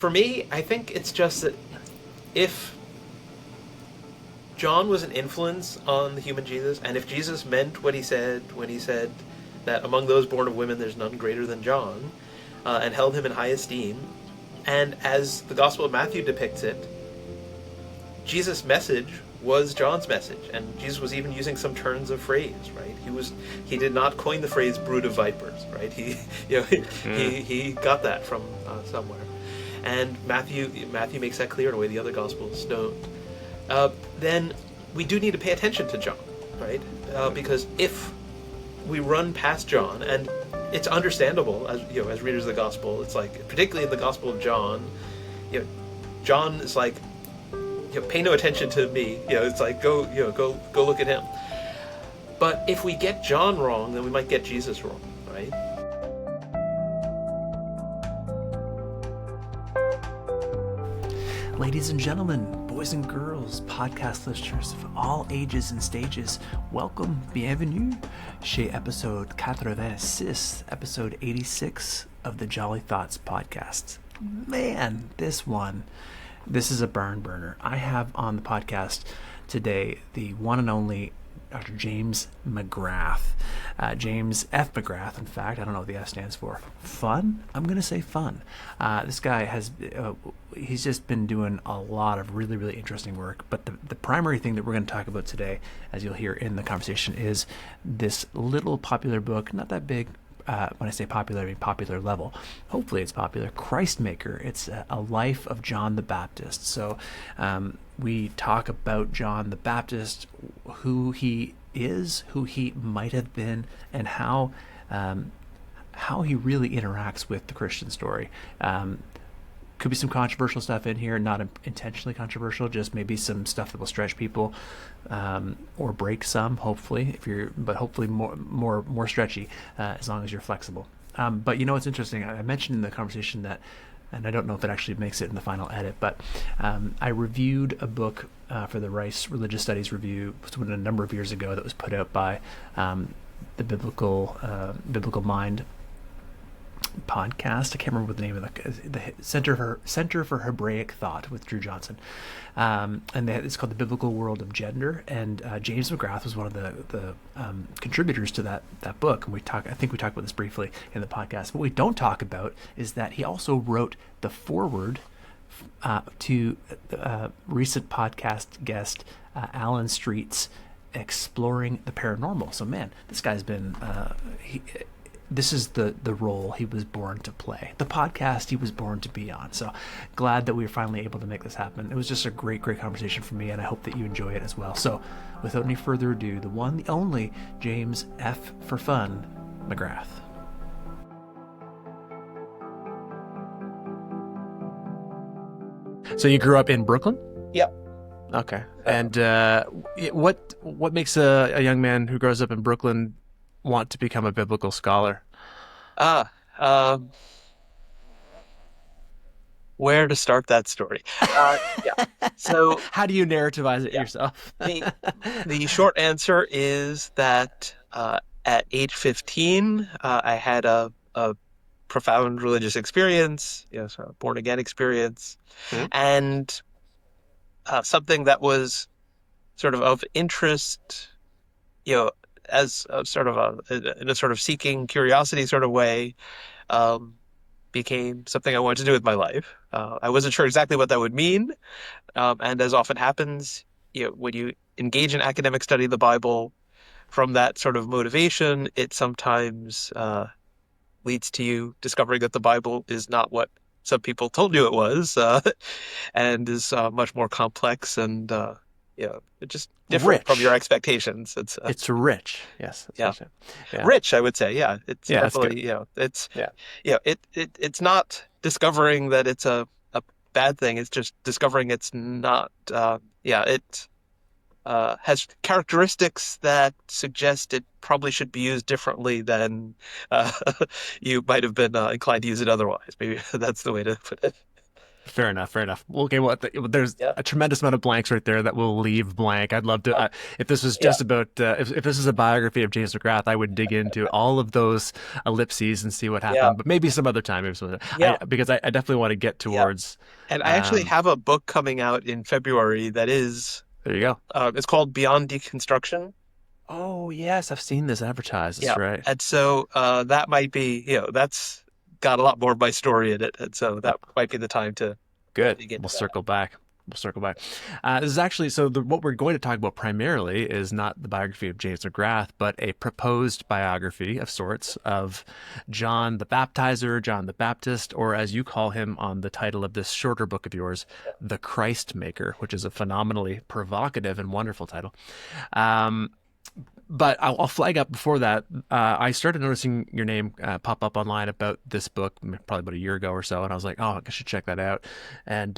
For me, I think it's just that if John was an influence on the human Jesus, and if Jesus meant what he said when he said that among those born of women there's none greater than John, and held him in high esteem, and as the Gospel of Matthew depicts it, Jesus' message was John's message, and Jesus was even using some turns of phrase, right? He did not coin the phrase "brood of vipers," right? He got that from somewhere, and Matthew makes that clear in a way the other Gospels don't. Then we do need to pay attention to John, right? Because if we run past John, and it's understandable as readers of the Gospel, it's like, particularly in the Gospel of John, John is like, pay no attention to me. It's like go look at him. But if we get John wrong, then we might get Jesus wrong, right? Ladies and gentlemen, boys and girls, podcast listeners of all ages and stages, welcome, bienvenue, chez episode 86, episode 86 of the Jolly Thoughts podcast. Man, this is a barn burner. I have on the podcast today the one and only Dr. James McGrath. James F McGrath, in fact. I don't know what the F stands for. Fun? I'm going to say fun. This guy he's just been doing a lot of really, really interesting work. But the primary thing that we're going to talk about today, as you'll hear in the conversation, is this little popular book, not that big. When I say popular, I mean popular level. Hopefully it's popular. Christmaker. It's a life of John the Baptist. So we talk about John the Baptist, who he is, who he might have been, and how he really interacts with the Christian story. Could be some controversial stuff in here, not intentionally controversial, just maybe some stuff that will stretch people or break some, hopefully, but hopefully more stretchy as long as you're flexible. But what's interesting, I mentioned in the conversation that, and I don't know if it actually makes it in the final edit, but I reviewed a book for the Rice Religious Studies Review a number of years ago that was put out by the Biblical Mind podcast. I can't remember what the name of the Center for Hebraic Thought with Drew Johnson, and it's called The Biblical World of Gender. And James McGrath was one of the contributors to that book. And I think we talked about this briefly in the podcast. What we don't talk about is that he also wrote the foreword to recent podcast guest Alan Streett's Exploring the Paranormal. So man, this guy's been this is the role he was born to play, the podcast he was born to be on. So glad that we were finally able to make this happen. It was just a great conversation for me, and I hope that you enjoy it as well. So without any further ado, the one, the only James F for Fun McGrath. So you grew up in Brooklyn? Yep. Okay. And what makes a young man who grows up in Brooklyn want to become a biblical scholar? Where to start that story? Yeah. So how do you narrativize it yourself? The short answer is that at age 15, I had a profound religious experience, sort of born again experience, and something that was sort of interest, as a sort of in a sort of seeking curiosity sort of way, became something I wanted to do with my life. I wasn't sure exactly what that would mean, and as often happens, when you engage in academic study of the Bible from that sort of motivation, it sometimes leads to you discovering that the Bible is not what some people told you it was, and is much more complex and it's just different rich from your expectations. It's rich. Yes. Yeah. Rich, I would say. Yeah. It's definitely, it's not discovering that it's a bad thing. It's just discovering it's not, it has characteristics that suggest it probably should be used differently than you might have been inclined to use it otherwise. Maybe that's the way to put it. Fair enough. Fair enough. Okay. Well, there's Yeah. a tremendous amount of blanks right there that we'll leave blank. I'd love to, if this was Yeah. just about, if this is a biography of James McGrath, I would dig into all of those ellipses and see what Yeah. happened. But maybe some other time, maybe some other, Yeah. because I definitely want to get Yeah. towards. And I actually have a book coming out in February that is, There you go. it's called Beyond Deconstruction. Oh yes, I've seen this advertised. That's Yeah. right. And so that might be, that's got a lot more of my story in it. And so that might be the time to Good. dig into We'll that. circle back. We'll circle back. This is actually what we're going to talk about primarily is not the biography of James McGrath, but a proposed biography of sorts of John the Baptizer, John the Baptist, or as you call him on the title of this shorter book of yours, the Christmaker, which is a phenomenally provocative and wonderful title. But I'll flag up before that. I started noticing your name pop up online about this book probably about a year ago or so, and I was like, "Oh, I should check that out." And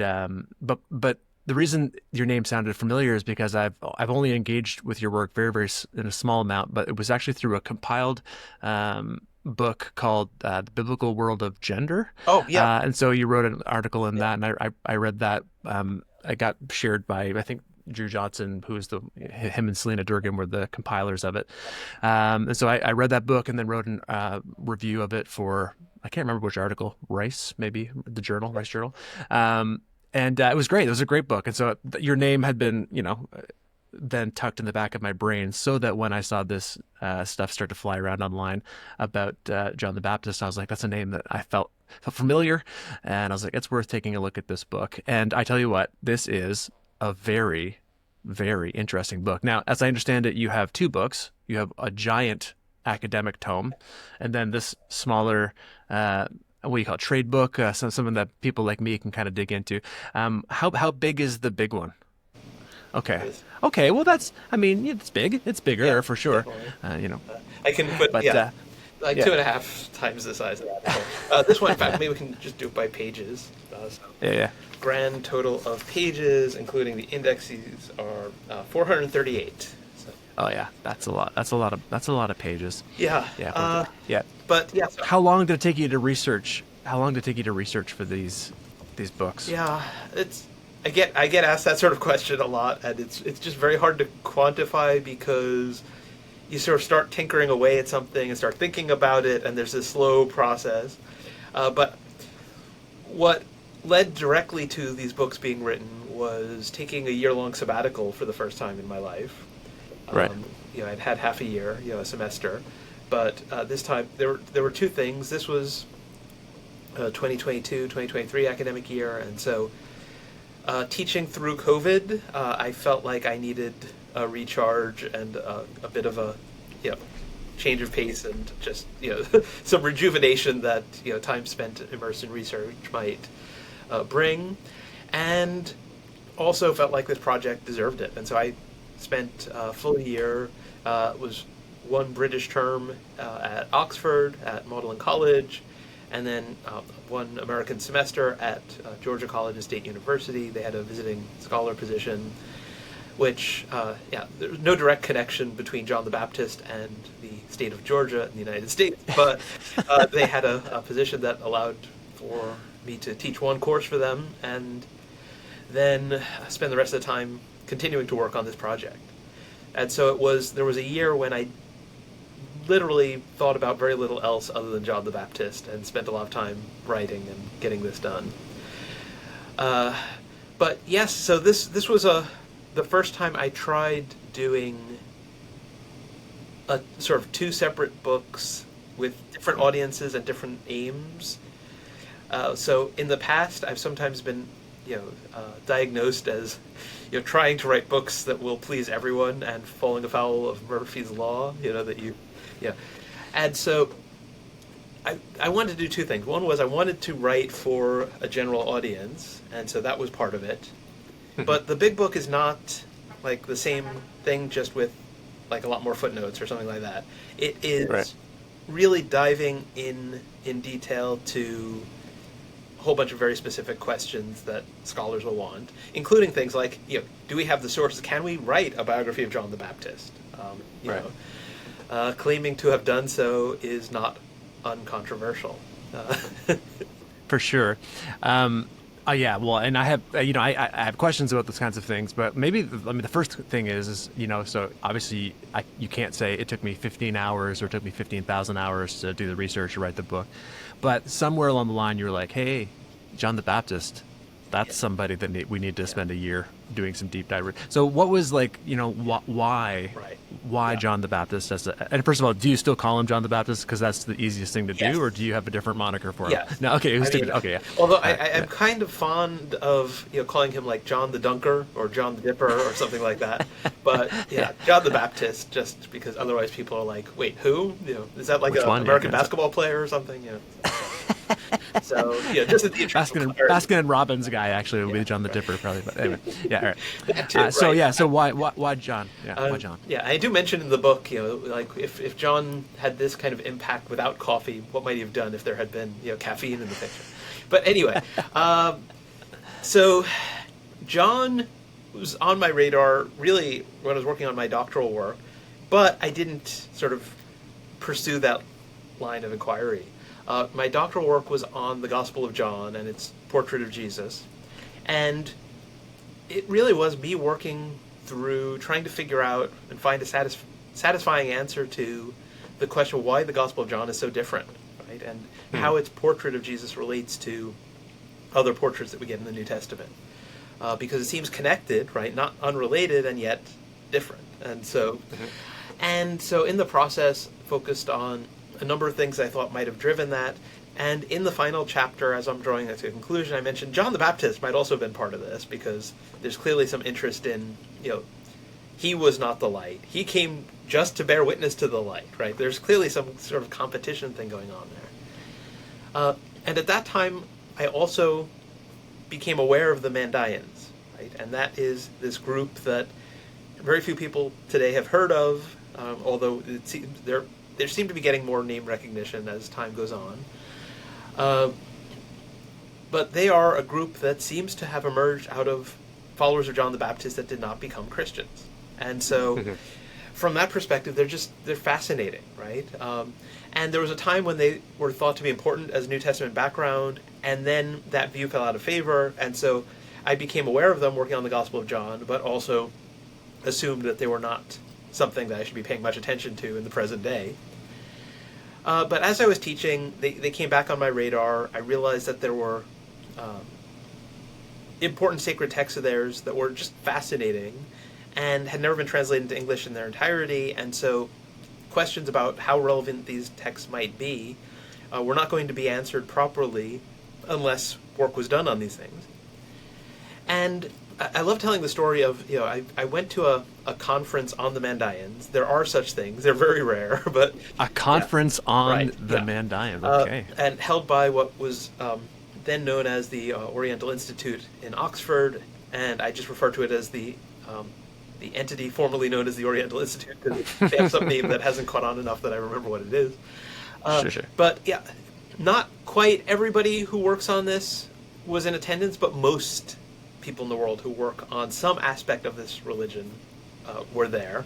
but the reason your name sounded familiar is because I've only engaged with your work very in a small amount, but it was actually through a compiled book called The Biblical World of Gender. Oh, yeah. And so you wrote an article in that, and I read that. I got shared by, I think, Drew Johnson, who is him and Selena Durgan were the compilers of it. And so I read that book and then wrote a review of it for, I can't remember which article, Rice, maybe, the journal, Rice Journal. And it was great. It was a great book. And so your name had been, then tucked in the back of my brain so that when I saw this stuff start to fly around online about John the Baptist, I was like, that's a name that I felt familiar. And I was like, it's worth taking a look at this book. And I tell you what, this is a very, very interesting book. Now, as I understand it, you have two books. You have a giant academic tome, and then this smaller, what do you call it, trade book, something that people like me can kind of dig into. How big is the big one? Okay. Okay. Well, it's big. It's bigger for sure. I can put, but, yeah, like yeah. 2.5 times the size of that. This one, in fact, maybe we can just do it by pages. Yeah. Grand total of pages, including the indexes, are 438. So, Oh yeah, that's a lot. That's a lot of pages. yeah. Yeah. Yeah. But yeah. So, How long did it take you to research? How long did it take you to research for these books? yeah, I get asked that sort of question a lot, and it's just very hard to quantify because you sort of start tinkering away at something and start thinking about it, and there's this slow process. But what led directly to these books being written was taking a year-long sabbatical for the first time in my life. Right. I'd had half a year, a semester, but this time there were two things. This was 2022-2023 academic year, and so teaching through COVID, I felt like I needed a recharge and a bit of a change of pace and just some rejuvenation that time spent immersed in research might bring, and also felt like this project deserved it. And so I spent a full year, was one British term at Oxford at Magdalen College, and then one American semester at Georgia College and State University. They had a visiting scholar position, which, there was no direct connection between John the Baptist and the state of Georgia in the United States, but they had a position that allowed for me to teach one course for them and then spend the rest of the time continuing to work on this project. And so there was a year when I literally thought about very little else other than John the Baptist and spent a lot of time writing and getting this done. But yes, so this was the first time I tried doing a sort of two separate books with different audiences and different aims. So in the past, I've sometimes been, diagnosed as, trying to write books that will please everyone and falling afoul of Murphy's Law, And so I wanted to do two things. One was I wanted to write for a general audience, and so that was part of it. But the big book is not like the same thing, just with like a lot more footnotes or something like that. It is really diving in detail to a whole bunch of very specific questions that scholars will want, including things like, do we have the sources? Can we write a biography of John the Baptist? Claiming to have done so is not uncontroversial. For sure. Yeah, well, and I have, I have questions about those kinds of things, but maybe, the first thing is, so obviously you can't say it took me 15 hours or it took me 15,000 hours to do the research or write the book, but somewhere along the line you're like, hey, John the Baptist, that's somebody that we need to spend a year doing some deep dive. So what was like, why John the Baptist? And first of all, do you still call him John the Baptist because that's the easiest thing to do, or do you have a different moniker for him? Yes. No, okay, okay, yeah. Although I'm kind of fond of calling him like John the Dunker or John the Dipper or something like that. But John the Baptist, just because otherwise people are like, wait, who? Is that like an American basketball player or something? So just the Baskin and Robbins guy actually would be John the Dipper probably, but anyway, all right. So why John? Why John? I do mention in the book, like if John had this kind of impact without coffee, what might he have done if there had been caffeine in the picture? But anyway, so John was on my radar really when I was working on my doctoral work, but I didn't sort of pursue that line of inquiry. My doctoral work was on the Gospel of John and its portrait of Jesus, and it really was me working through trying to figure out and find a satisfying answer to the question of why the Gospel of John is so different, right? And how its portrait of Jesus relates to other portraits that we get in the New Testament. Because it seems connected, right? Not unrelated and yet different. And so in the process, focused on a number of things I thought might have driven that. And in the final chapter, as I'm drawing it to a conclusion, I mentioned John the Baptist might also have been part of this, because there's clearly some interest in, he was not the light. He came just to bear witness to the light, right? There's clearly some sort of competition thing going on there. And at that time, I also became aware of the Mandaeans, right? And that is this group that very few people today have heard of, although it seems they seem to be getting more name recognition as time goes on. But they are a group that seems to have emerged out of followers of John the Baptist that did not become Christians. And so from that perspective, they're fascinating, right? And there was a time when they were thought to be important as New Testament background, and then that view fell out of favor, and so I became aware of them working on the Gospel of John, but also assumed that they were not something that I should be paying much attention to in the present day. But as I was teaching, they came back on my radar. I realized that there were important sacred texts of theirs that were just fascinating and had never been translated into English in their entirety, and so questions about how relevant these texts might be were not going to be answered properly unless work was done on these things. And I love telling the story of, I went to a conference on the Mandaeans. There are such things. They're very rare, but... A conference on the Mandaeans, okay. And held by what was then known as the Oriental Institute in Oxford, and I just refer to it as the entity formerly known as the Oriental Institute, because they have some name that hasn't caught on enough that I remember what it is. Sure. But not quite everybody who works on this was in attendance, but most people in the world who work on some aspect of this religion were there,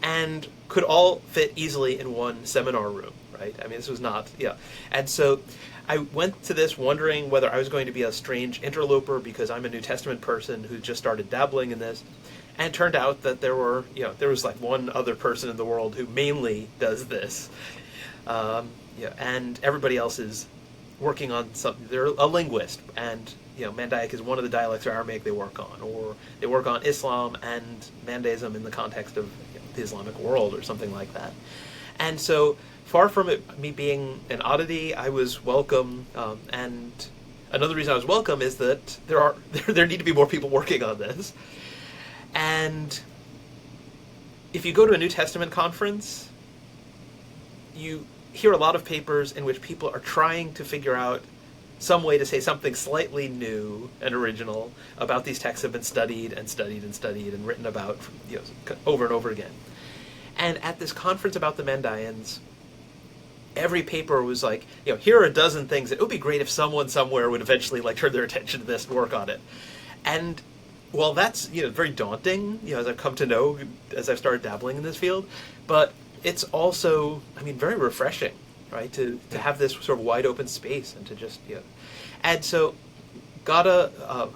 and could all fit easily in one seminar room, right? I mean, this was not, And so I went to this wondering whether I was going to be a strange interloper because I'm a New Testament person who just started dabbling in this. And it turned out that there was like one other person in the world who mainly does this. And everybody else is working on something. They're a linguist, and Mandaic is one of the dialects of Aramaic they work on, or they work on Islam and Mandaism in the context of the Islamic world or something like that. And so, far from me being an oddity, I was welcome. And another reason I was welcome is that there need to be more people working on this. And if you go to a New Testament conference, you hear a lot of papers in which people are trying to figure out some way to say something slightly new and original about these texts that have been studied and studied and studied and written about over and over again. And at this conference about the Mandaeans, every paper was like, here are a dozen things that it would be great if someone somewhere would eventually turn their attention to this and work on it. And well, that's very daunting, as I've come to know as I've started dabbling in this field, but it's also, very refreshing, right? To have this sort of wide open space and to just, And so got a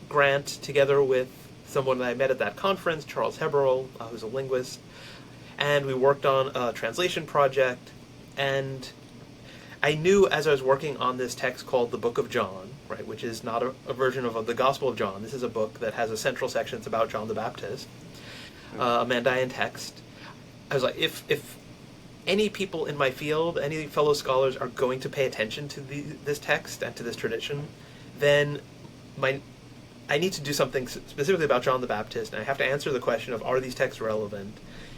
grant together with someone that I met at that conference, Charles Heberl, who's a linguist, and we worked on a translation project. And I knew as I was working on this text called the Book of John, right, which is not a version of the Gospel of John. This is a book that has a central section that's about John the Baptist, a Mandaean text. I was like, if any people in my field, any fellow scholars are going to pay attention to this text and to this tradition, then I need to do something specifically about John the Baptist, and I have to answer the question of, are these texts relevant,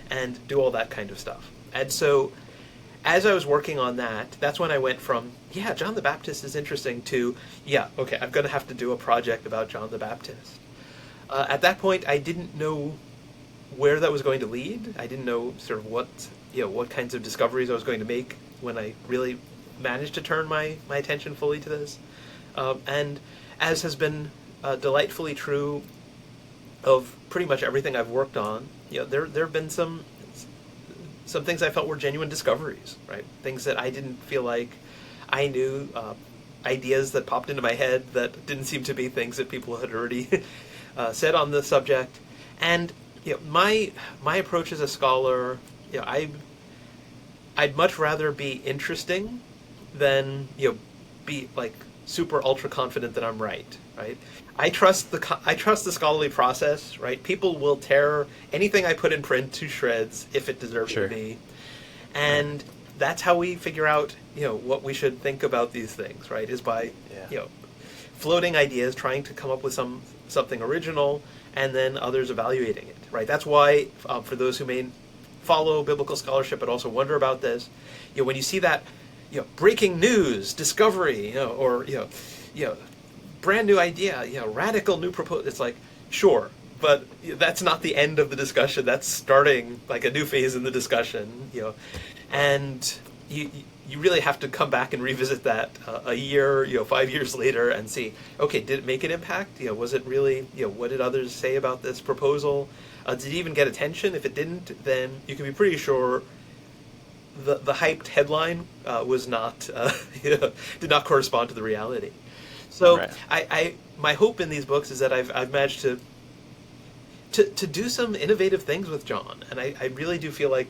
and do all that kind of stuff. And so, as I was working on that, that's when I went from, yeah, John the Baptist is interesting, to, yeah, okay, I'm going to have to do a project about John the Baptist. At that point, I didn't know where that was going to lead. I didn't know sort of what kinds of discoveries I was going to make when I really managed to turn my attention fully to this. And as has been delightfully true of pretty much everything I've worked on, there have been some things I felt were genuine discoveries, right? Things that I didn't feel like I knew, ideas that popped into my head that didn't seem to be things that people had already said on the subject. And my approach as a scholar, I'd much rather be interesting than be like super ultra confident that I'm right. I trust the scholarly process, right? People will tear anything I put in print to shreds if it deserves to be, and that's how we figure out what we should think about these things, right? Is by floating ideas, trying to come up with something original, and then others evaluating it, right? That's why for those who may follow biblical scholarship but also wonder about this, when you see that breaking news, discovery, or brand new idea, radical new proposal, it's like, sure, but that's not the end of the discussion. That's starting like a new phase in the discussion, and you really have to come back and revisit that a year, 5 years later, and see, okay, did it make an impact? Was it really, what did others say about this proposal? Did it even get attention? If it didn't, then you can be pretty sure the hyped headline was not did not correspond to the reality. So my hope in these books is that I've managed to do some innovative things with John, and I really do feel like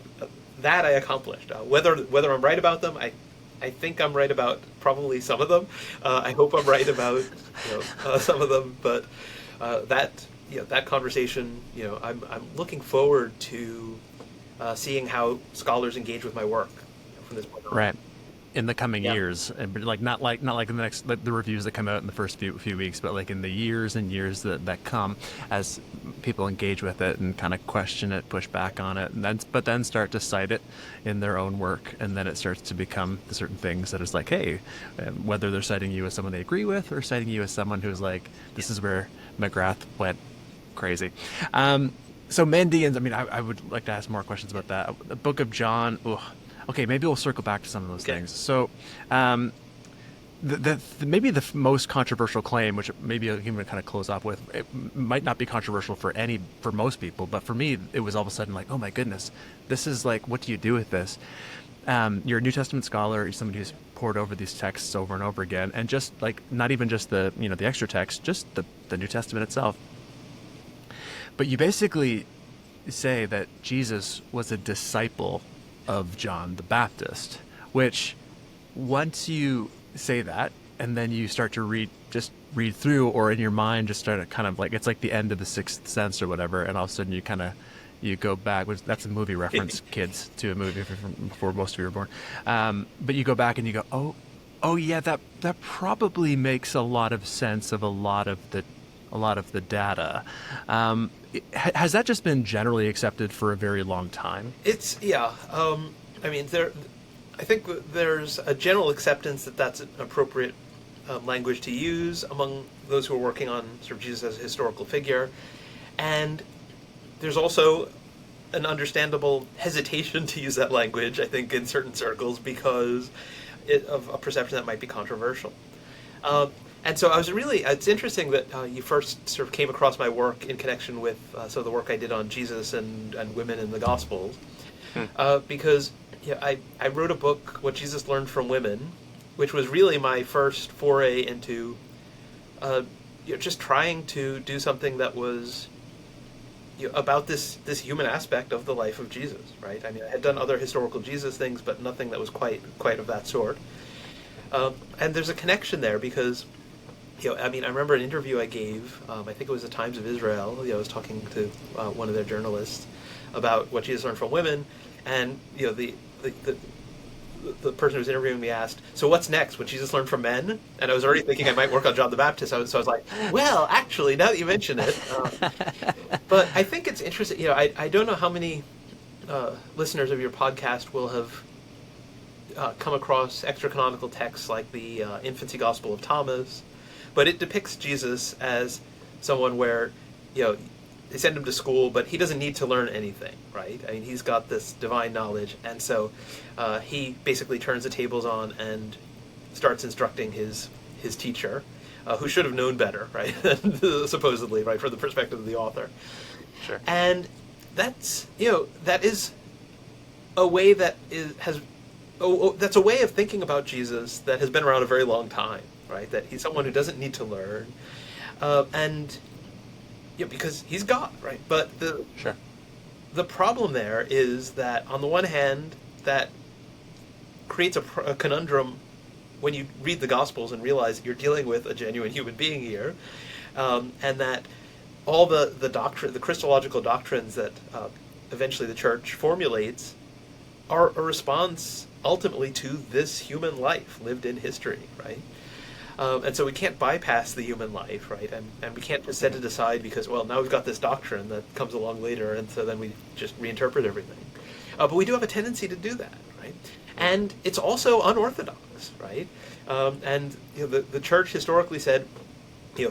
that I accomplished. Whether I'm right about them, I think I'm right about probably some of them. I hope I'm right about some of them, but that conversation, I'm looking forward to seeing how scholars engage with my work from this point on. Right. In the coming years, but not like the next, the reviews that come out in the first few weeks, but like in the years and years that come, as people engage with it and kind of question it, push back on it, and then start to cite it in their own work, and then it starts to become the certain things that is like, hey, whether they're citing you as someone they agree with or citing you as someone who's like, this is where McGrath went crazy. So Mandaeans, I would like to ask more questions about that. The Book of John. Okay, maybe we'll circle back to some of those things. So, maybe the most controversial claim, which maybe I'll even kind of close off with, it might not be controversial for most people, but for me, it was all of a sudden like, oh my goodness, this is like, what do you do with this? You're a New Testament scholar, you're somebody who's pored over these texts over and over again, and just like, not even just the extra text, just the New Testament itself. But you basically say that Jesus was a disciple of John the Baptist, which once you say that and then you start to read through, or in your mind just start to kind of like, it's like the end of The Sixth Sense or whatever, and all of a sudden you go back, which that's a movie reference, kids, to a movie from before most of you were born, but you go back and you go, oh yeah, that probably makes a lot of sense of a lot of the data. Has that just been generally accepted for a very long time? It's I think there's a general acceptance that that's an appropriate language to use among those who are working on sort of Jesus as a historical figure, and there's also an understandable hesitation to use that language, I think, in certain circles because of a perception that might be controversial. And so it's interesting that you first sort of came across my work in connection with some of the work I did on Jesus and women in the Gospels, because I wrote a book, What Jesus Learned from Women, which was really my first foray into just trying to do something that was about this human aspect of the life of Jesus, right? I mean, I had done other historical Jesus things, but nothing that was quite of that sort. And there's a connection there because, I mean, I remember an interview I gave. I think it was the Times of Israel. I was talking to one of their journalists about what Jesus learned from women, and the person who was interviewing me asked, "So what's next? What Jesus learned from men?" And I was already thinking I might work on John the Baptist. So I was like, "Well, actually, now that you mention it," but I think it's interesting. I don't know how many listeners of your podcast will have come across extra-canonical texts like the Infancy Gospel of Thomas, but it depicts Jesus as someone where, they send him to school, but he doesn't need to learn anything, right? I mean, he's got this divine knowledge, and so he basically turns the tables on and starts instructing his teacher, who should have known better, right? Supposedly, right, from the perspective of the author. Sure. And that's, that is a way that that's a way of thinking about Jesus that has been around a very long time, right? That he's someone who doesn't need to learn, and because he's God, right? But the problem there is that on the one hand, that creates a conundrum when you read the Gospels and realize that you're dealing with a genuine human being here, and that all the doctrine, the Christological doctrines that eventually the Church formulates are a response ultimately to this human life lived in history, right? And so we can't bypass the human life, right? And we can't just set it aside because, well, now we've got this doctrine that comes along later, and so then we just reinterpret everything. But we do have a tendency to do that, right? And it's also unorthodox, right? And the Church historically said,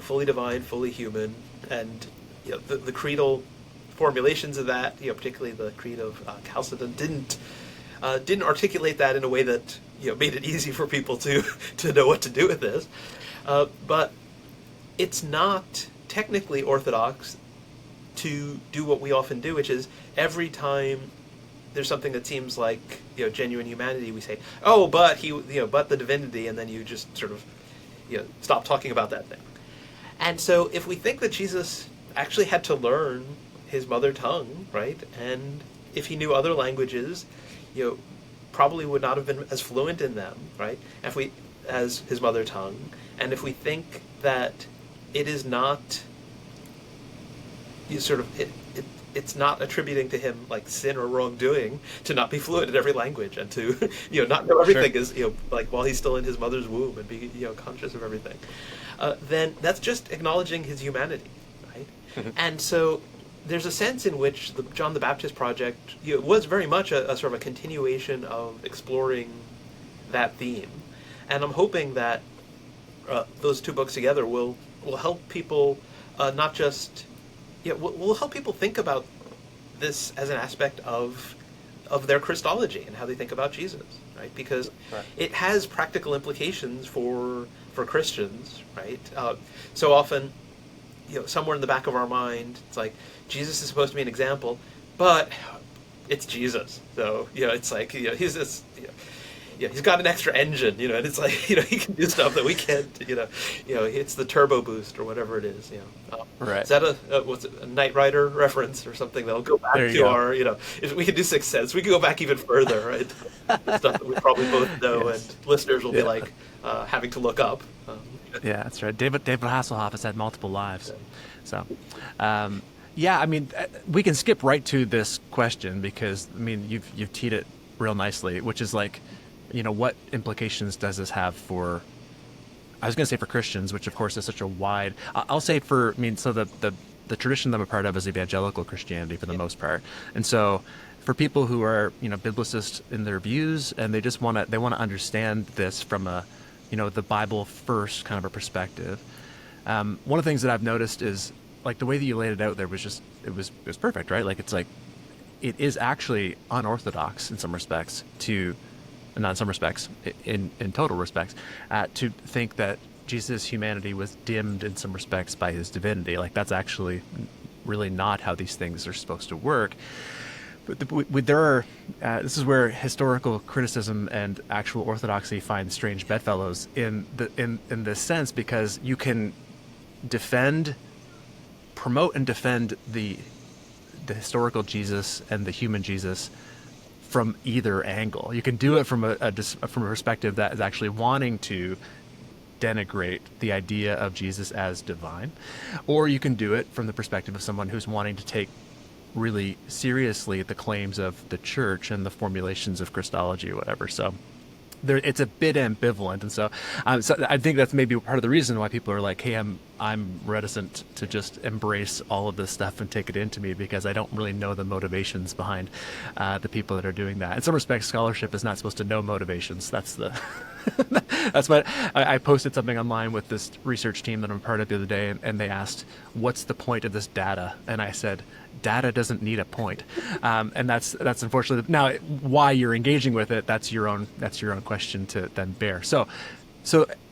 fully divine, fully human, and the creedal formulations of that, particularly the Creed of Chalcedon, didn't articulate that in a way that made it easy for people to know what to do with this. But it's not technically orthodox to do what we often do, which is every time there's something that seems like genuine humanity, we say, "Oh, but but the divinity," and then you just sort of stop talking about that thing. And so if we think that Jesus actually had to learn his mother tongue, right, and if he knew other languages, probably would not have been as fluent in them, right? As his mother tongue, and if we think that it is not, it's not attributing to him like sin or wrongdoing to not be fluent in every language and to not know everything is like while he's still in his mother's womb and be conscious of everything, then that's just acknowledging his humanity, right? And so there's a sense in which the John the Baptist project was very much a sort of a continuation of exploring that theme, and I'm hoping that those two books together will help people not just will help people think about this as an aspect of their Christology and how they think about Jesus, right? Because it has practical implications for Christians, right? So often, somewhere in the back of our mind, it's like Jesus is supposed to be an example, but it's Jesus. So it's like he's this. He's got an extra engine, and it's like he can do stuff that we can't. It's the turbo boost or whatever it is. Right. Is that a Knight Rider reference or something that'll go back to our? If we can do Sixth Sense, we can go back even further, right? Stuff that we probably both know, and listeners will be like having to look up. Yeah, that's right. David Hasselhoff has had multiple lives, so. I mean, we can skip right to this question because you've teed it real nicely, which is like, what implications does this have for? I was going to say for Christians, which of course is such a wide. I'll say so the tradition that I'm a part of is evangelical Christianity for the most part, and so for people who are biblicist in their views and they just want to understand this from a the Bible first kind of a perspective. One of the things that I've noticed is like the way that you laid it out there was just it was perfect, right? Like it's like it is actually unorthodox in some respects not in some respects, in total respects, to think that Jesus' humanity was dimmed in some respects by his divinity. Like that's actually really not how these things are supposed to work. But there are this is where historical criticism and actual orthodoxy find strange bedfellows in this sense, because you can promote and defend the historical Jesus and the human Jesus from either angle. You can do it from a perspective that is actually wanting to denigrate the idea of Jesus as divine, or you can do it from the perspective of someone who's wanting to take really seriously the claims of the church and the formulations of Christology or whatever. So it's a bit ambivalent, and so I think that's maybe part of the reason why people are like, hey, I'm reticent to just embrace all of this stuff and take it into me, because I don't really know the motivations behind the people that are doing that. In some respects, scholarship is not supposed to know motivations. That's the that's what I posted something online with this research team that I'm part of the other day, and they asked, what's the point of this data? And I said, data doesn't need a point. And that's unfortunately, now why you're engaging with it, that's your own question to then bear. So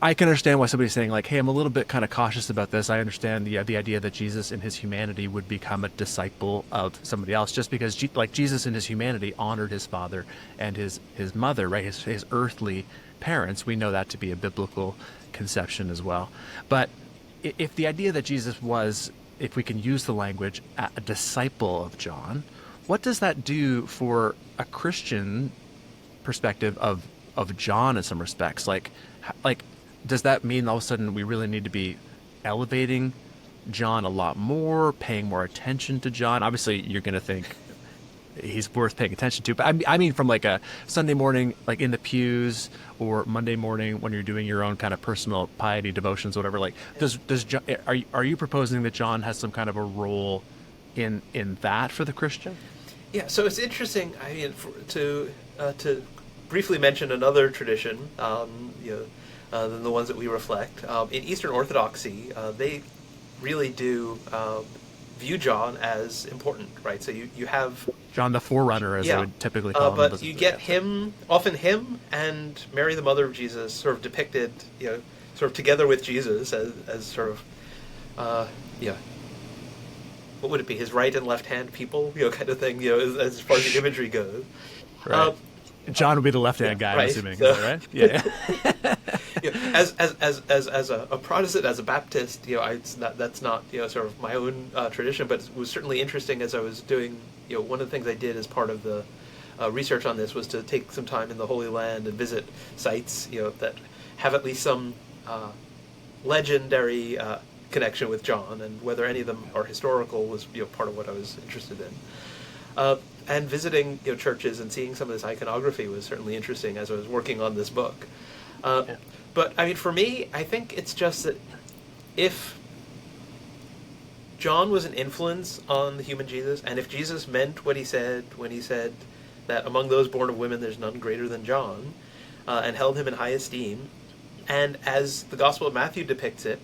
I can understand why somebody's saying like, hey, I'm a little bit kind of cautious about this. I understand the idea that Jesus in his humanity would become a disciple of somebody else, just because Jesus in his humanity honored his father and his mother, right? His earthly parents. We know that to be a biblical conception as well. But if the idea that Jesus was, if we can use the language, a disciple of John, what does that do for a Christian perspective of John in some respects? Like, does that mean all of a sudden we really need to be elevating John a lot more, paying more attention to John? Obviously, you're going to think he's worth paying attention to, but I mean from like a Sunday morning, like in the pews, or Monday morning when you're doing your own kind of personal piety devotions, whatever. Like, does John, are you proposing that John has some kind of a role in that for the Christian? Yeah. So it's interesting. I mean, to briefly mention another tradition, than the ones that we reflect. In Eastern Orthodoxy, they really do view John as important, right? So you have John the Forerunner, as they would typically call him. But you get him and Mary, the mother of Jesus, sort of depicted, sort of together with Jesus as sort of, what would it be? His right and left hand people, kind of thing, as far as the imagery goes. Right. John would be the left-hand guy, right. I'm assuming, so, right? Yeah. As a Protestant, as a Baptist, that's not sort of my own tradition, but it was certainly interesting as I was doing. One of the things I did as part of the research on this was to take some time in the Holy Land and visit sites that have at least some legendary connection with John, and whether any of them are historical was part of what I was interested in. And visiting churches and seeing some of this iconography was certainly interesting as I was working on this book. But I mean, for me, I think it's just that if John was an influence on the human Jesus, and if Jesus meant what he said when he said that among those born of women there's none greater than John, and held him in high esteem, and as the Gospel of Matthew depicts it,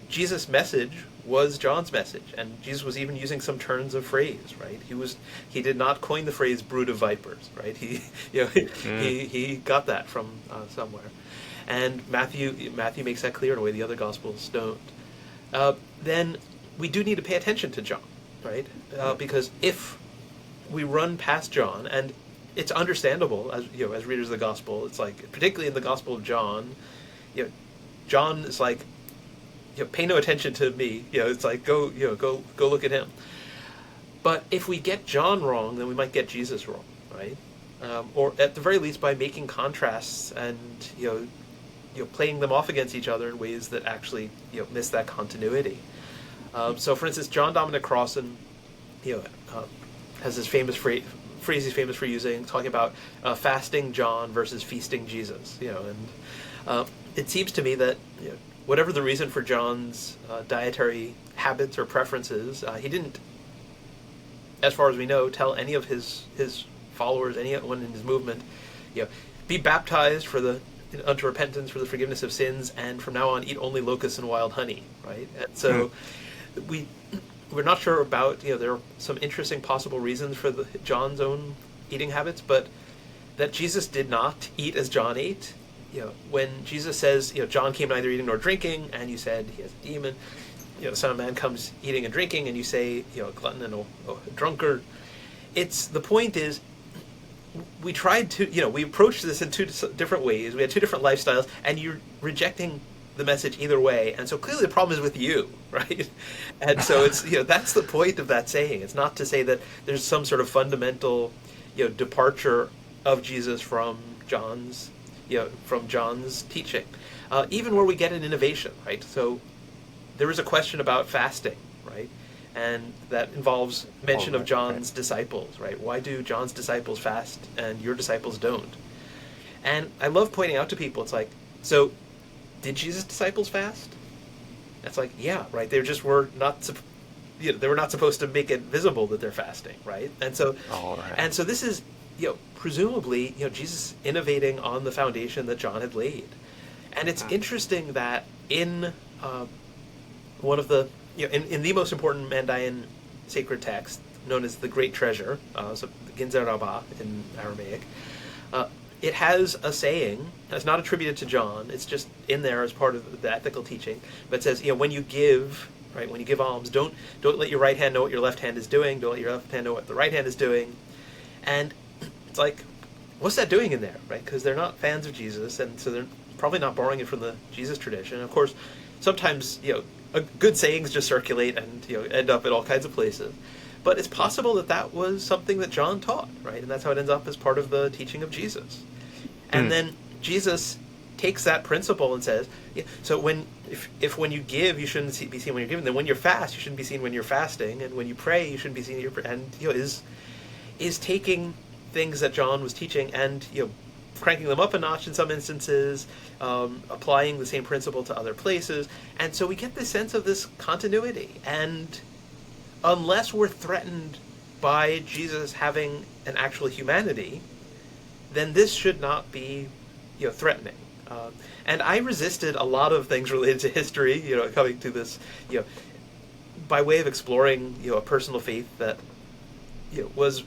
Jesus' message was John's message, and Jesus was even using some turns of phrase, right? He did not coin the phrase "brood of vipers," right? He got that from somewhere, and Matthew makes that clear in a way the other Gospels don't. Then we do need to pay attention to John, right? Because if we run past John, and it's understandable as as readers of the Gospel, it's like, particularly in the Gospel of John, John is like, pay no attention to me. It's like, go look at him. But if we get John wrong, then we might get Jesus wrong, right? Or at the very least, by making contrasts and playing them off against each other in ways that actually miss that continuity. So, for instance, John Dominic Crossan, has this famous phrase he's famous for using, talking about fasting John versus feasting Jesus. And it seems to me that whatever the reason for John's dietary habits or preferences, he didn't, as far as we know, tell any of his followers, anyone in his movement, be baptized unto repentance for the forgiveness of sins, and from now on eat only locusts and wild honey, right? And so we're not sure about, there are some interesting possible reasons for John's own eating habits, but that Jesus did not eat as John ate. When Jesus says, John came neither eating nor drinking, and you said he has a demon, the Son of Man comes eating and drinking, and you say, a glutton and a drunkard. The point is, we tried to, we approached this in two different ways. We had two different lifestyles, and you're rejecting the message either way, and so clearly the problem is with you, right? And so it's, that's the point of that saying. It's not to say that there's some sort of fundamental, departure of Jesus from John's teaching, even where we get an innovation, right? So there is a question about fasting, right? And that involves mention of John's disciples, right? Why do John's disciples fast and your disciples don't? And I love pointing out to people, it's like, so did Jesus' disciples fast? It's like, yeah, right. They just were not, they were not supposed to make it visible that they're fasting, right? And so, and so this is, presumably, Jesus innovating on the foundation that John had laid. And it's interesting that in one of the, in the most important Mandaean sacred text, known as the Great Treasure, so Ginzer Rabbah in Aramaic, it has a saying that's not attributed to John. It's just in there as part of the ethical teaching. But it says, when you give, right, when you give alms, don't let your right hand know what your left hand is doing. Don't let your left hand know what the right hand is doing. And it's like, what's that doing in there, right? Because they're not fans of Jesus, and so they're probably not borrowing it from the Jesus tradition. Of course, sometimes good sayings just circulate and end up in all kinds of places. But it's possible that that was something that John taught, right? And that's how it ends up as part of the teaching of Jesus. And then Jesus takes that principle and says, so when you give, you shouldn't be seen when you're giving. Then when you fast, you shouldn't be seen when you're fasting. And when you pray, you shouldn't be seen when you're praying. And is taking things that John was teaching and cranking them up a notch in some instances, applying the same principle to other places. And so we get this sense of this continuity. And unless we're threatened by Jesus having an actual humanity, then this should not be, threatening. And I resisted a lot of things related to history, coming to this, by way of exploring, a personal faith that, was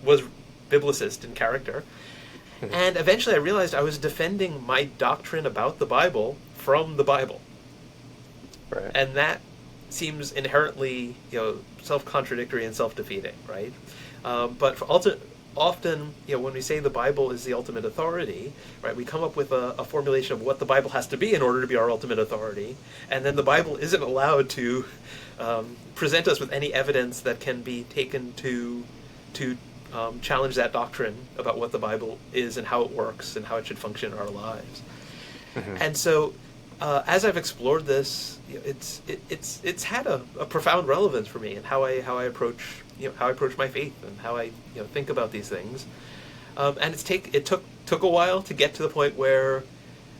biblicist in character. And eventually I realized I was defending my doctrine about the Bible from the Bible. Right. And that seems inherently, self-contradictory and self-defeating, right? But often, when we say the Bible is the ultimate authority, right, we come up with a formulation of what the Bible has to be in order to be our ultimate authority, and then the Bible isn't allowed to present us with any evidence that can be taken to challenge that doctrine about what the Bible is and how it works and how it should function in our lives. And so, as I've explored this, it's had a profound relevance for me in how I approach my faith and how I think about these things. And it took a while to get to the point where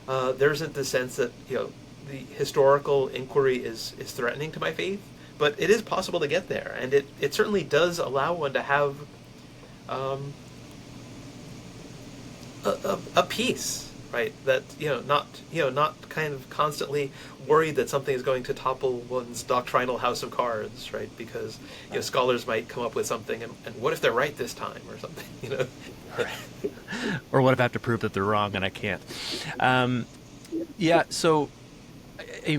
there isn't the sense that the historical inquiry is threatening to my faith, but it is possible to get there, and it certainly does allow one to have a peace, right? That not kind of constantly worried that something is going to topple one's doctrinal house of cards, right? Because scholars might come up with something, and what if they're right this time or something, Or what if I have to prove that they're wrong and I can't? So we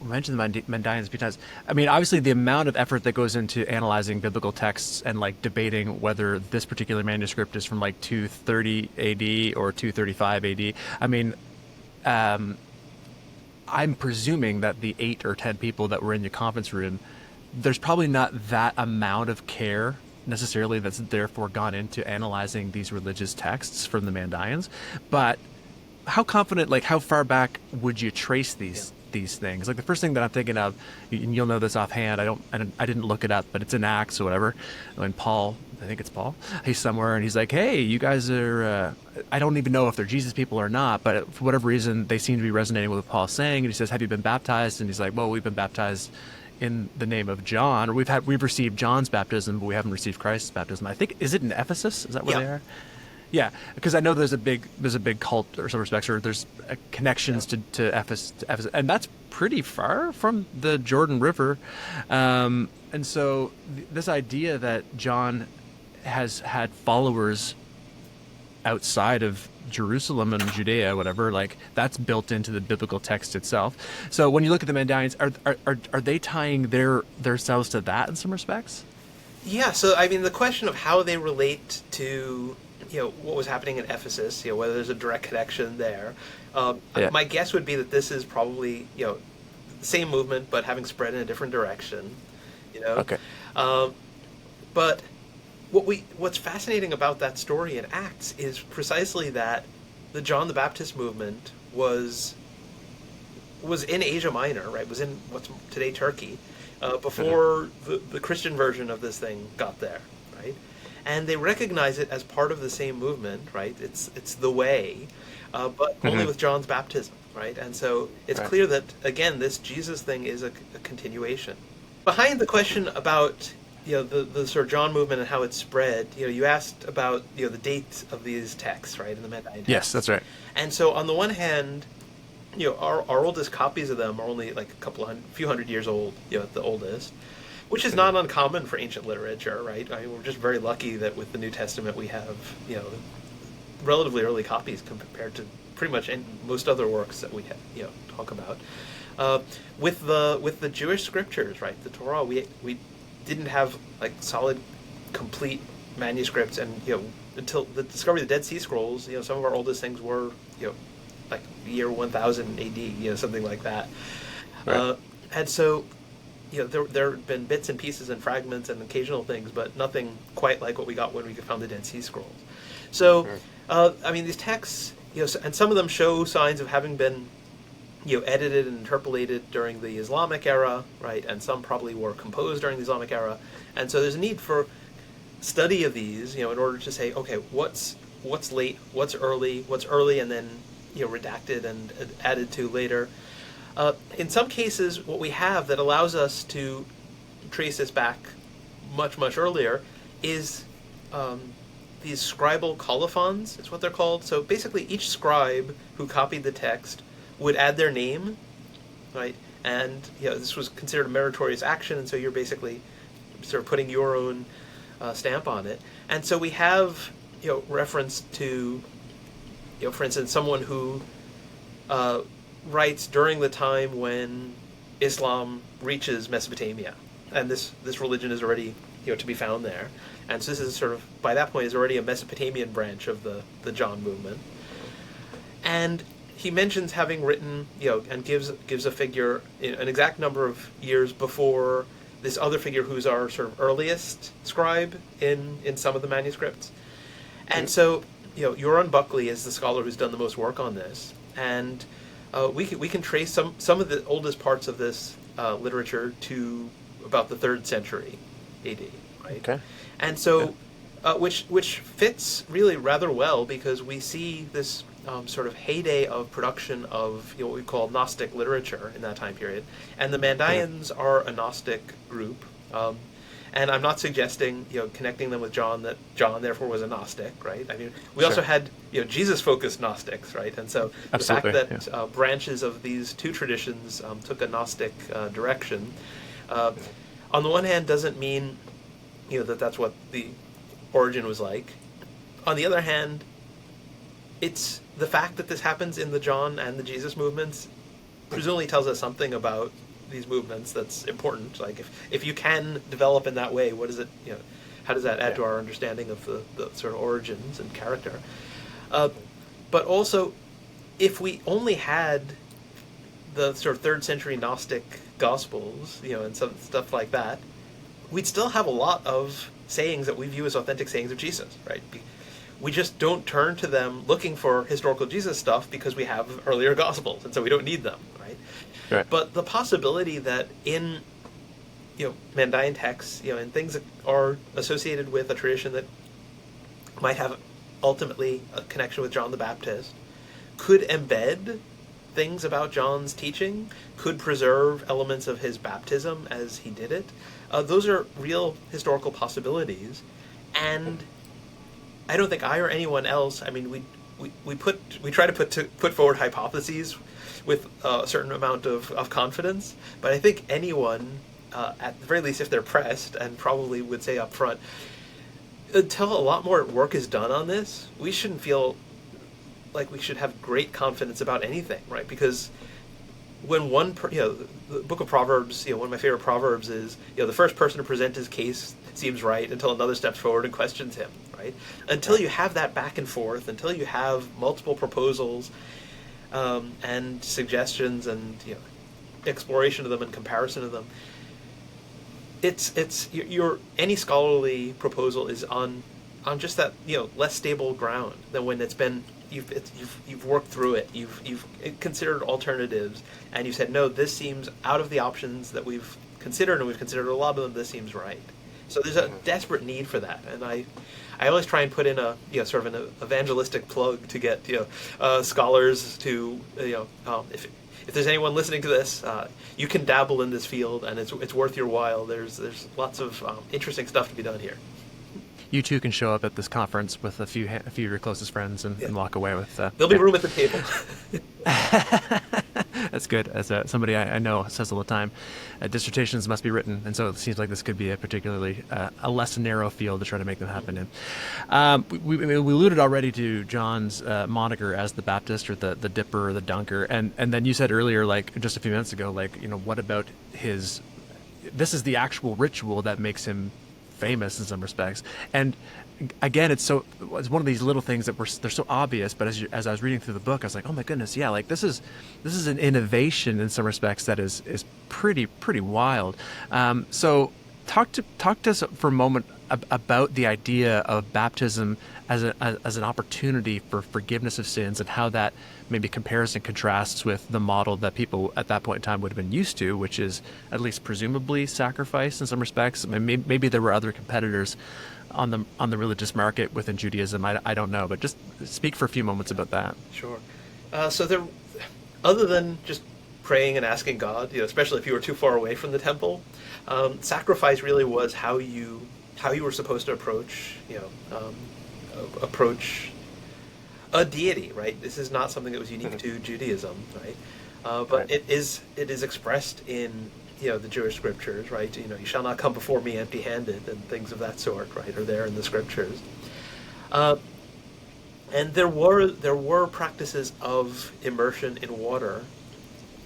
mentioned the Mandaeans a few times. I mean, obviously the amount of effort that goes into analyzing biblical texts and debating whether this particular manuscript is from 230 AD or 235 AD. I mean, I'm presuming that the 8 or 10 people that were in your conference room, there's probably not that amount of care necessarily that's therefore gone into analyzing these religious texts from the Mandaeans. But how confident, how far back would you trace these things? The first thing that I'm thinking of, and you'll know this offhand, I didn't look it up, but it's in Acts or whatever, when Paul, I think it's Paul, he's somewhere and he's like, hey, you guys are, I don't even know if they're Jesus people or not, but for whatever reason, they seem to be resonating with what Paul's saying. And he says, have you been baptized? And he's like, well, we've been baptized in the name of John, or we've received John's baptism, but we haven't received Christ's baptism. I think, is it in Ephesus? Is that where they are? Yeah, because I know there's a big cult or some respects, or there's connections to Ephesus, and that's pretty far from the Jordan River, and so this idea that John has had followers outside of Jerusalem and Judea, whatever, that's built into the biblical text itself. So when you look at the Mandaeans, are they tying themselves to that in some respects? Yeah. So I mean, the question of how they relate to what was happening in Ephesus, whether there's a direct connection there. Yeah. My guess would be that this is probably, the same movement, but having spread in a different direction, Okay. But what's fascinating about that story in Acts is precisely that the John the Baptist movement was in Asia Minor, right? Was in what's today Turkey, before the Christian version of this thing got there, right? And they recognize it as part of the same movement, right? It's the way, but only with John's baptism, right? And so it's clear that, again, this Jesus thing is a continuation. Behind the question about the sort of John movement and how it spread, you asked about the date of these texts, right, in the Mandaean texts. Yes, that's right. And so on the one hand, our oldest copies of them are only like few hundred years old, at the oldest, which is not uncommon for ancient literature, right? I mean, we're just very lucky that with the New Testament we have, relatively early copies compared to pretty much most other works that we have, talk about. With the Jewish scriptures, right, the Torah, we didn't have like solid, complete manuscripts, and until the discovery of the Dead Sea Scrolls, some of our oldest things were like year 1000 AD, something like that. Right. And so there have been bits and pieces and fragments and occasional things, but nothing quite like what we got when we found the Dead Sea Scrolls. So I mean, these texts, and some of them show signs of having been edited and interpolated during the Islamic era, right? And some probably were composed during the Islamic era. And so there's a need for study of these, in order to say, okay, what's late, what's early, and then redacted and added to later. In some cases, what we have that allows us to trace this back much, much earlier is these scribal colophons, is what they're called. So basically each scribe who copied the text would add their name, right? And this was considered a meritorious action, and so you're basically sort of putting your own stamp on it. And so we have reference to, for instance, someone who writes during the time when Islam reaches Mesopotamia, and this religion is already to be found there. And so this is sort of, by that point, is already a Mesopotamian branch of the John movement. And he mentions having written, and gives a figure, an exact number of years before this other figure who's our sort of earliest scribe in some of the manuscripts. And so, Joran Buckley is the scholar who's done the most work on this, and we can trace some of the oldest parts of this literature to about the 3rd century AD, right? Okay. And so, which fits really rather well, because we see this sort of heyday of production of what we call Gnostic literature in that time period. And the Mandaeans are a Gnostic group. And I'm not suggesting, connecting them with John, that John therefore was a Gnostic, right? I mean, we also had, Jesus-focused Gnostics, right? And so the fact that branches of these two traditions took a Gnostic direction, on the one hand, doesn't mean, that that's what the origin was like. On the other hand, it's the fact that this happens in the John and the Jesus movements presumably tells us something about these movements that's important. Like, if you can develop in that way, what is it, how does that add to our understanding of the sort of origins and character? But also, if we only had the sort of 3rd century Gnostic Gospels, and some stuff like that, we'd still have a lot of sayings that we view as authentic sayings of Jesus, right? We just don't turn to them looking for historical Jesus stuff because we have earlier Gospels, and so we don't need them, right? Right. But the possibility that in, Mandaean texts, and things that are associated with a tradition that might have ultimately a connection with John the Baptist, could embed things about John's teaching, could preserve elements of his baptism as he did it. Those are real historical possibilities, and I don't think I or anyone else, I mean, we try to put forward hypotheses with a certain amount of confidence, but I think anyone, at the very least if they're pressed, and probably would say up front, until a lot more work is done on this, we shouldn't feel like we should have great confidence about anything, right? Because when the Book of Proverbs, one of my favorite proverbs is, the first person to present his case seems right until another steps forward and questions him, right? right? Until you have that back and forth, until you have multiple proposals and suggestions and exploration of them and comparison of them, it's your any scholarly proposal is on just that less stable ground than when it's been you've worked through it, you've considered alternatives, and you've said, no, this seems out of the options that we've considered, and we've considered a lot of them, this seems right. So there's a desperate need for that, and I always try and put in a sort of an evangelistic plug to get scholars to if there's anyone listening to this, you can dabble in this field, and it's worth your while. There's lots of interesting stuff to be done here. You too can show up at this conference with a few of your closest friends and walk away with. There'll be room at the table. That's good. As somebody I know says all the time, dissertations must be written, and so it seems like this could be a particularly a less narrow field to try to make them happen in. We alluded already to John's moniker as the Baptist, or the Dipper, or the Dunker, and then you said earlier, like just a few minutes ago, like what about his? This is the actual ritual that makes him famous in some respects, and again, it's one of these little things that they're so obvious, but as I was reading through the book, I was like, oh my goodness, yeah, like this is an innovation in some respects that is pretty wild. So talk to us for a moment about the idea of baptism as an opportunity for forgiveness of sins, and how that maybe compares and contrasts with the model that people at that point in time would have been used to, which is at least presumably sacrifice in some respects. I mean, maybe there were other competitors on the religious market within Judaism. I don't know, but just speak for a few moments about that. Sure. So there, other than just praying and asking God, especially if you were too far away from the temple, sacrifice really was how you were supposed to approach a deity, right? This is not something that was unique to Judaism, right? But it is expressed in the Jewish scriptures, right? You shall not come before me empty-handed, and things of that sort, right, are there in the scriptures. And there were practices of immersion in water,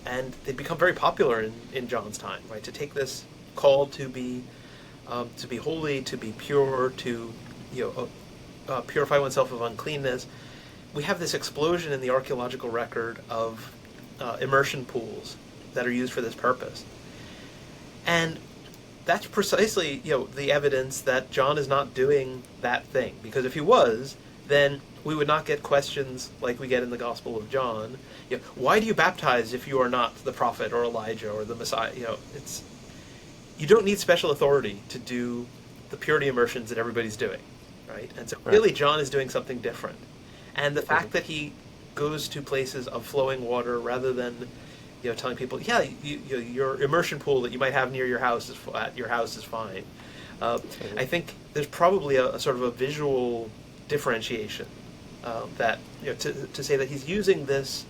and they become very popular in John's time, right? To take this call to be holy, to be pure, to purify oneself of uncleanness. We have this explosion in the archaeological record of immersion pools that are used for this purpose. And that's precisely, the evidence that John is not doing that thing. Because if he was, then we would not get questions like we get in the Gospel of John. Why do you baptize if you are not the prophet or Elijah or the Messiah? You don't need special authority to do the purity immersions that everybody's doing, right? And so really John is doing something different. And the fact that he goes to places of flowing water rather than telling people, your immersion pool that you might have near your house is fine. I think there's probably a sort of a visual differentiation that to say that he's using this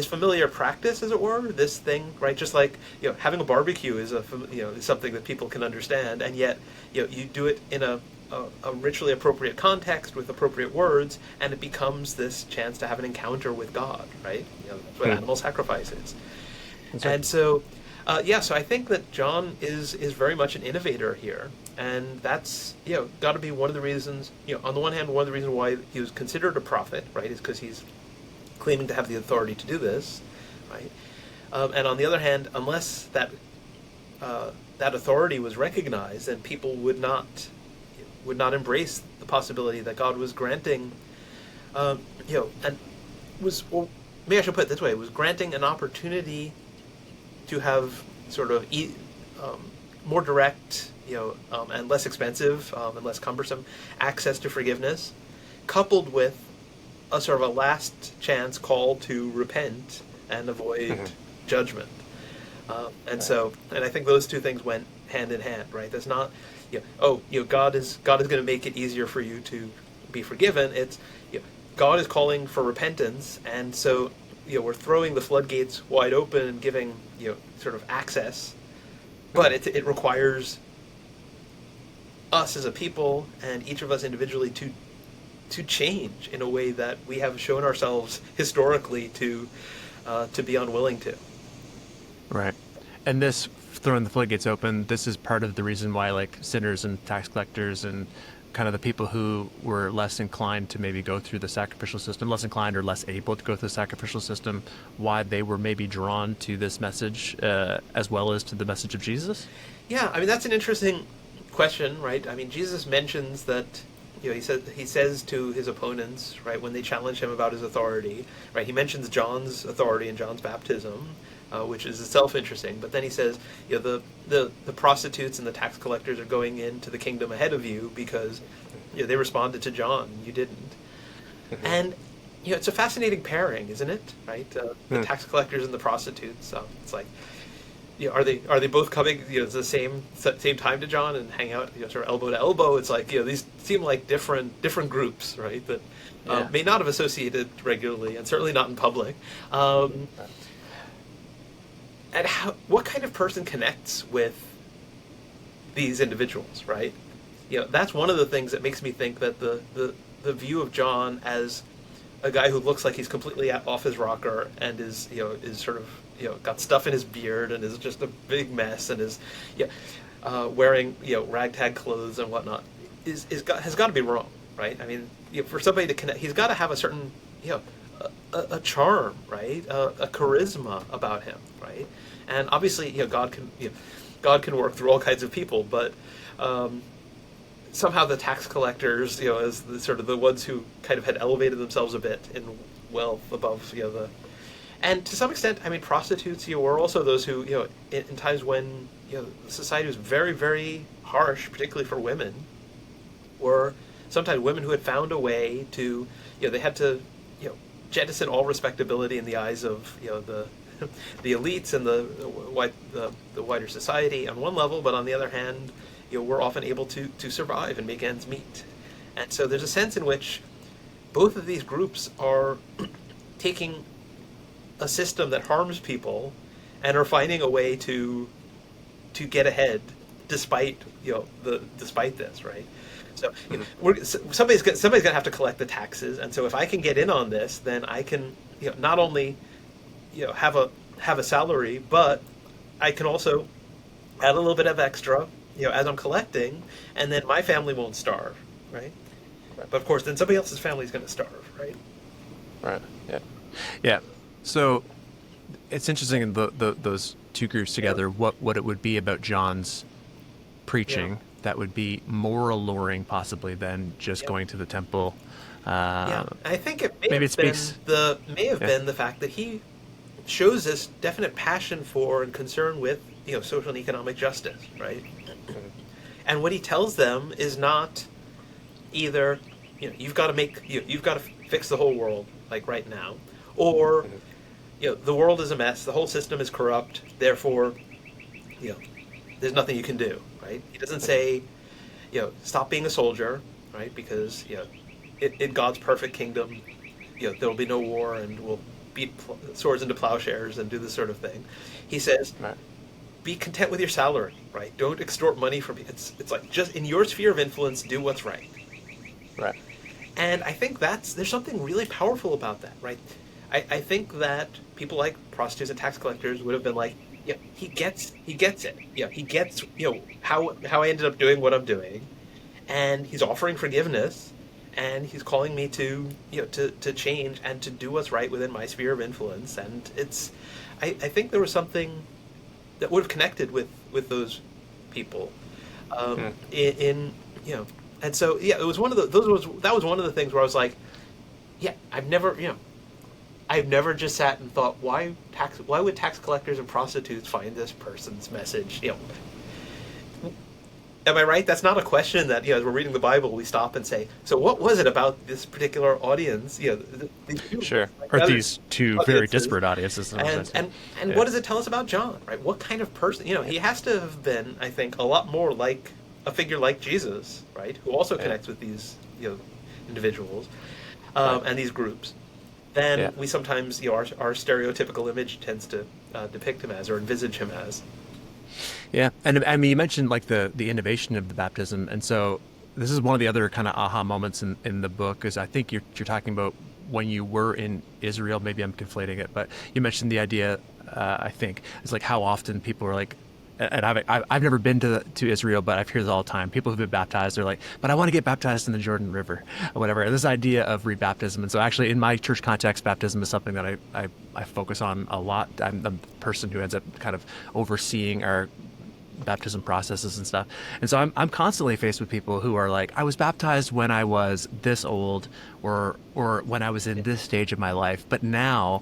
familiar practice, as it were, this thing, right? Just like having a barbecue is is something that people can understand, and yet you do it in a ritually appropriate context with appropriate words, and it becomes this chance to have an encounter with God, right? That's what animal sacrifice is. And so, so I think that John is very much an innovator here, and that's got to be one of the reasons. On the one hand, one of the reasons why he was considered a prophet, right, is because he's claiming to have the authority to do this, right? And on the other hand, unless that authority was recognized, then people would not embrace the possibility that God was granting, and maybe I should put it this way, was granting an opportunity to have sort of more direct, and less expensive and less cumbersome access to forgiveness, coupled with a sort of a last chance call to repent and avoid judgment. So I think those two things went hand in hand, right? That's not, God is going to make it easier for you to be forgiven. It's, God is calling for repentance, and so, we're throwing the floodgates wide open and giving, sort of access, but it requires us as a people and each of us individually to change in a way that we have shown ourselves historically to be unwilling to. Right. And this throwing the floodgates open, this is part of the reason why, like, sinners and tax collectors and kind of the people who were less inclined to maybe go through the sacrificial system, less inclined or less able to go through the sacrificial system, why they were maybe drawn to this message as well as to the message of Jesus? Yeah, I mean, that's an interesting question, right? I mean, Jesus mentions that, he says to his opponents, right, when they challenge him about his authority, right, he mentions John's authority and John's baptism, which is itself interesting. But then he says, the prostitutes and the tax collectors are going into the kingdom ahead of you because they responded to John, you didn't. And it's a fascinating pairing, isn't it? Right, the tax collectors and the prostitutes. It's like, are they both coming at the same time to John and hang out sort of elbow to elbow? It's like these seem like different groups, right? That may not have associated regularly and certainly not in public. And what kind of person connects with these individuals, right? That's one of the things that makes me think that the view of John as a guy who looks like he's completely off his rocker and is sort of got stuff in his beard and is just a big mess and is wearing ragtag clothes and whatnot has got to be wrong, right? I mean, for somebody to connect, he's got to have a certain a charm, right? A charisma about him, right? And obviously, God can work through all kinds of people, but somehow the tax collectors, as the sort of the ones who kind of had elevated themselves a bit in wealth above, and to some extent, I mean, prostitutes, were also those who, in times when society was very, very harsh, particularly for women, were sometimes women who had found a way to, they had to, jettison all respectability in the eyes of the elites and the wider society on one level, but on the other hand, we're often able to survive and make ends meet. And so there's a sense in which both of these groups are taking a system that harms people and are finding a way to get ahead despite despite this, right? So somebody's gonna have to collect the taxes, and so if I can get in on this, then I can not only have a salary, but I can also add a little bit of extra as I'm collecting, and then my family won't starve, right? But of course, then somebody else's family is going to starve, right? Right. Yeah. So it's interesting in those two groups together. What it would be about John's preaching that would be more alluring, possibly, than just going to the temple. I think it may have been the fact that he shows this definite passion for and concern with social and economic justice, right? And what he tells them is not either you've got to fix the whole world like right now, or the world is a mess, the whole system is corrupt, therefore there's nothing you can do, right? He doesn't say stop being a soldier, right? Because in God's perfect kingdom there will be no war and we'll beat swords into plowshares and do this sort of thing. He says, be content with your salary, right? Don't extort money from people. It's like, just in your sphere of influence, do what's right. Right. And I think there's something really powerful about that, right? I think that people like prostitutes and tax collectors would have been like, he gets it. He gets how I ended up doing what I'm doing, and he's offering forgiveness, and he's calling me to to change and to do what's right within my sphere of influence. And I think there was something that would have connected with those people, and so it was one of that was one of the things where I was like, I've never just sat and thought, why would tax collectors and prostitutes find this person's message? Am I right? That's not a question that as we're reading the Bible we stop and say, so what was it about this particular audience? Sure. Or these two very disparate audiences. And what does it tell us about John? Right? What kind of person? He has to have been, I think, a lot more like a figure like Jesus, right? Who also connects with these individuals and these groups. Than we sometimes our stereotypical image tends to depict him as or envisage him as. Yeah, and I mean, you mentioned like the innovation of the baptism, and so this is one of the other kind of aha moments in the book, is I think you're talking about when you were in Israel. Maybe I'm conflating it, but you mentioned the idea. I think it's like how often people are like, and I've never been to Israel, but I've heard it all the time. People who've been baptized, they're like, but I want to get baptized in the Jordan River or whatever. And this idea of rebaptism. And so actually in my church context, baptism is something that I focus on a lot. I'm the person who ends up kind of overseeing our baptism processes and stuff. And so I'm constantly faced with people who are like, I was baptized when I was this old or when I was in this stage of my life, but now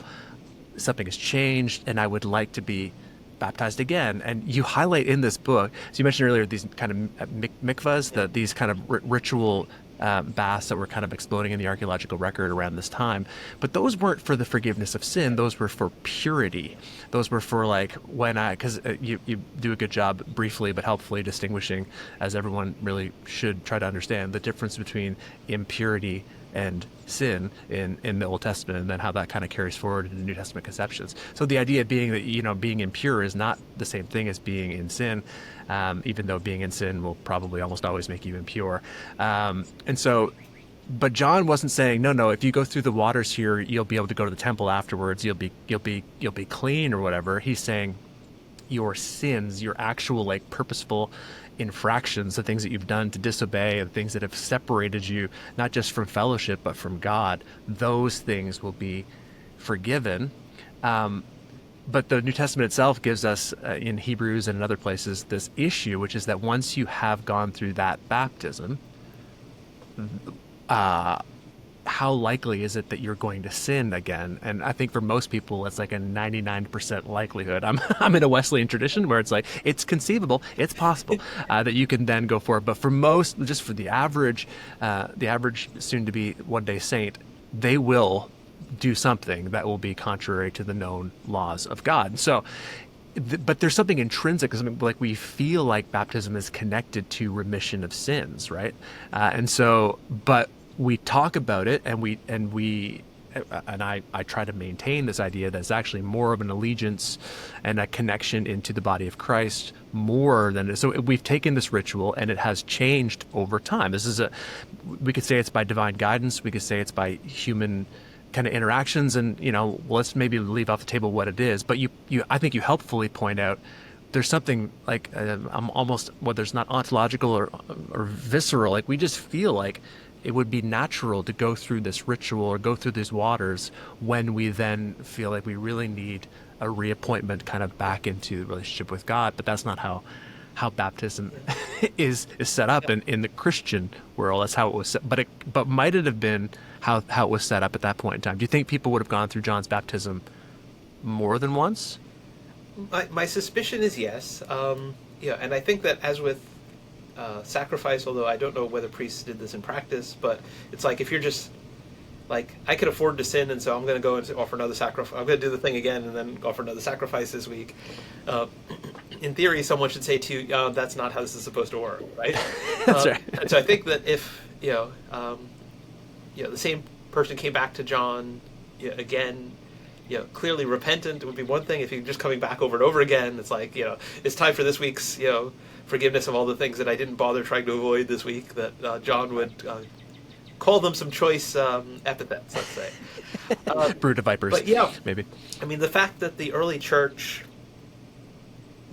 something has changed and I would like to be baptized again. And you highlight in this book, so you mentioned earlier these kind of mikvahs, these kind of ritual baths that were kind of exploding in the archaeological record around this time. But those weren't for the forgiveness of sin. Those were for purity. Those were for like because you do a good job briefly but helpfully distinguishing, as everyone really should try to understand, the difference between impurity and sin in the Old Testament, and then how that kind of carries forward into New Testament conceptions. So the idea being that, being impure is not the same thing as being in sin, even though being in sin will probably almost always make you impure. But John wasn't saying, no, if you go through the waters here, you'll be able to go to the temple afterwards. You'll be clean or whatever. He's saying your sins, your actual like purposeful infractions, the things that you've done to disobey, and things that have separated you not just from fellowship but from God, those things will be forgiven. But the New Testament itself gives us in Hebrews and in other places this issue, which is that once you have gone through that baptism, how likely is it that you're going to sin again? And I think for most people, it's like a 99% likelihood. I'm in a Wesleyan tradition where it's like, it's conceivable, it's possible that you can then go for it. But for most, just for the average soon-to-be one-day saint, they will do something that will be contrary to the known laws of God. So, but there's something intrinsic, like we feel like baptism is connected to remission of sins, right? But we talk about it, and I try to maintain this idea that it's actually more of an allegiance and a connection into the body of Christ more than so we've taken this ritual and it has changed over time. We could say it's by divine guidance, we could say it's by human kind of interactions, and let's maybe leave off the table what it is. But I think you helpfully point out there's something like almost whether it's not ontological or visceral, like we just feel like it would be natural to go through this ritual or go through these waters when we then feel like we really need a reappointment kind of back into the relationship with God. But that's not how baptism is set up in the Christian world. That's how it was set. But might it have been how it was set up at that point in time? Do you think people would have gone through John's baptism more than once? My suspicion is yes. And I think that as with sacrifice, although I don't know whether priests did this in practice, but it's like if you're just like, I could afford to sin, and so I'm going to go and offer another sacrifice. I'm going to do the thing again and then offer another sacrifice this week. In theory, someone should say to you, that's not how this is supposed to work, right? That's right. And so I think that if the same person came back to John again, clearly repentant, it would be one thing. If you're just coming back over and over again, it's like, it's time for this week's forgiveness of all the things that I didn't bother trying to avoid this week, that John would call them some choice epithets, let's say. Brood of vipers, but maybe. I mean, the fact that the early church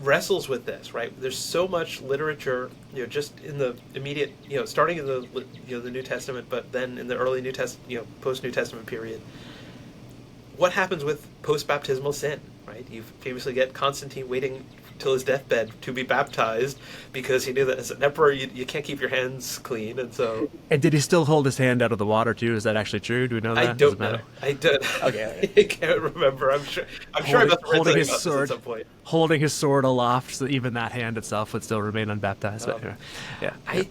wrestles with this, right? There's so much literature, just in the immediate, starting in the New Testament, but then in the early New Testament, post-New Testament period. What happens with post-baptismal sin, right? You famously get Constantine waiting till his deathbed to be baptized because he knew that as an emperor you can't keep your hands clean, and so. And did he still hold his hand out of the water too? Is that actually true? Do we know that? I don't know. I don't. Okay. I can't remember. I'm sure I must have read something about this at some point. Holding his sword aloft, so even that hand itself would still remain unbaptized. I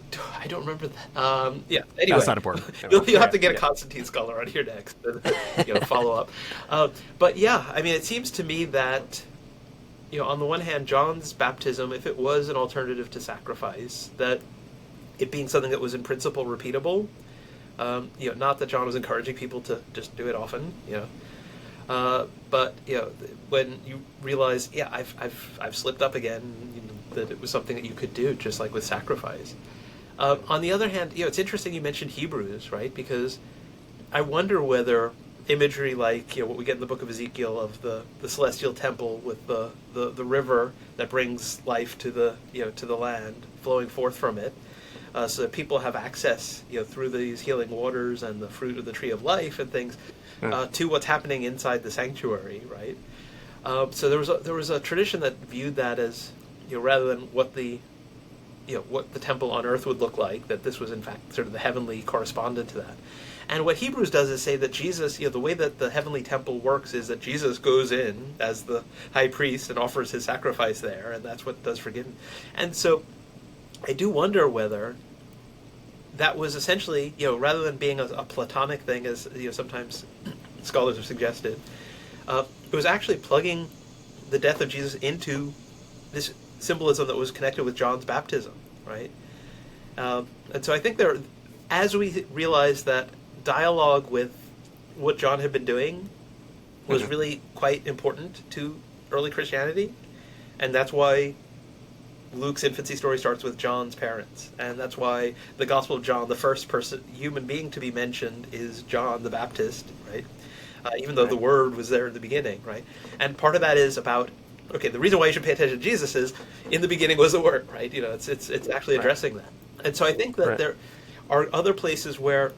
don't remember that. Anyway, that's not important. You'll have to get a Constantine scholar on here next to follow up. But I mean, it seems to me that. On the one hand, John's baptism, if it was an alternative to sacrifice, that it being something that was in principle repeatable, not that John was encouraging people to just do it often, but when you realize, I've slipped up again, that it was something that you could do, just like with sacrifice. On the other hand, it's interesting you mentioned Hebrews, right? Because I wonder whether imagery like what we get in the book of Ezekiel of the celestial temple with the river that brings life to the land flowing forth from it, so that people have access through these healing waters and the fruit of the tree of life and things to what's happening inside the sanctuary, right? So there was a tradition that viewed that as rather than what the temple on earth would look like, that this was in fact sort of the heavenly correspondent to that. And what Hebrews does is say that Jesus, the way that the heavenly temple works is that Jesus goes in as the high priest and offers his sacrifice there, and that's what does forgiveness. And so I do wonder whether that was essentially, rather than being a Platonic thing, as sometimes scholars have suggested, it was actually plugging the death of Jesus into this symbolism that was connected with John's baptism, right? And so I think as we realize that dialogue with what John had been doing was really quite important to early Christianity, and that's why Luke's infancy story starts with John's parents, and that's why the Gospel of John, the first person human being to be mentioned, is John the Baptist, right? Even though the Word was there in the beginning, right? And part of that is about, okay, the reason why you should pay attention to Jesus is in the beginning was the Word, right? It's actually addressing that. And so I think that there are other places where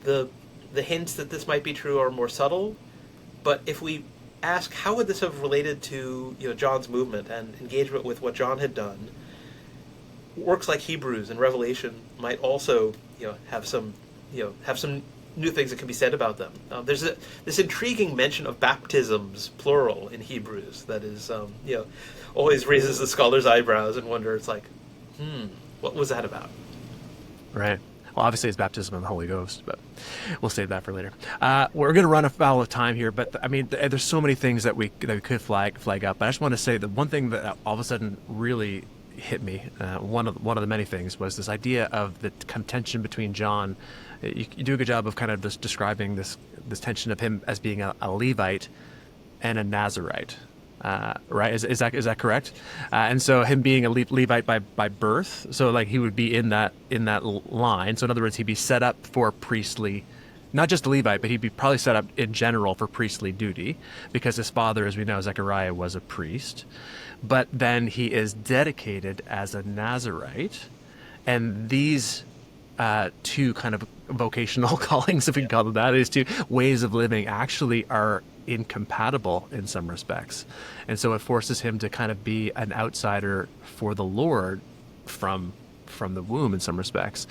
the hints that this might be true are more subtle, but if we ask how would this have related to John's movement and engagement with what John had done, works like Hebrews and Revelation might also have some new things that can be said about them. There's this intriguing mention of baptisms, plural, in Hebrews that is always raises the scholar's eyebrows and wonder, it's like, what was that about? Right. Well, obviously it's baptism in the Holy Ghost, but we'll save that for later. We're going to run afoul of time here, but I mean, there's so many things that we could flag up. But I just want to say that one thing that all of a sudden really hit me, one of the many things, was this idea of the contention between John. You do a good job of kind of just describing this tension of him as being a Levite and a Nazirite. Right? Is that correct? And so him being a Levite by birth, so like he would be in that line. So in other words, he'd be set up for priestly, not just a Levite, but he'd be probably set up in general for priestly duty, because his father, as we know, Zechariah, was a priest. But then he is dedicated as a Nazirite, and these two kind of vocational callings, if we can call them that, these two ways of living actually are incompatible in some respects. And so it forces him to kind of be an outsider for the Lord from the womb in some respects.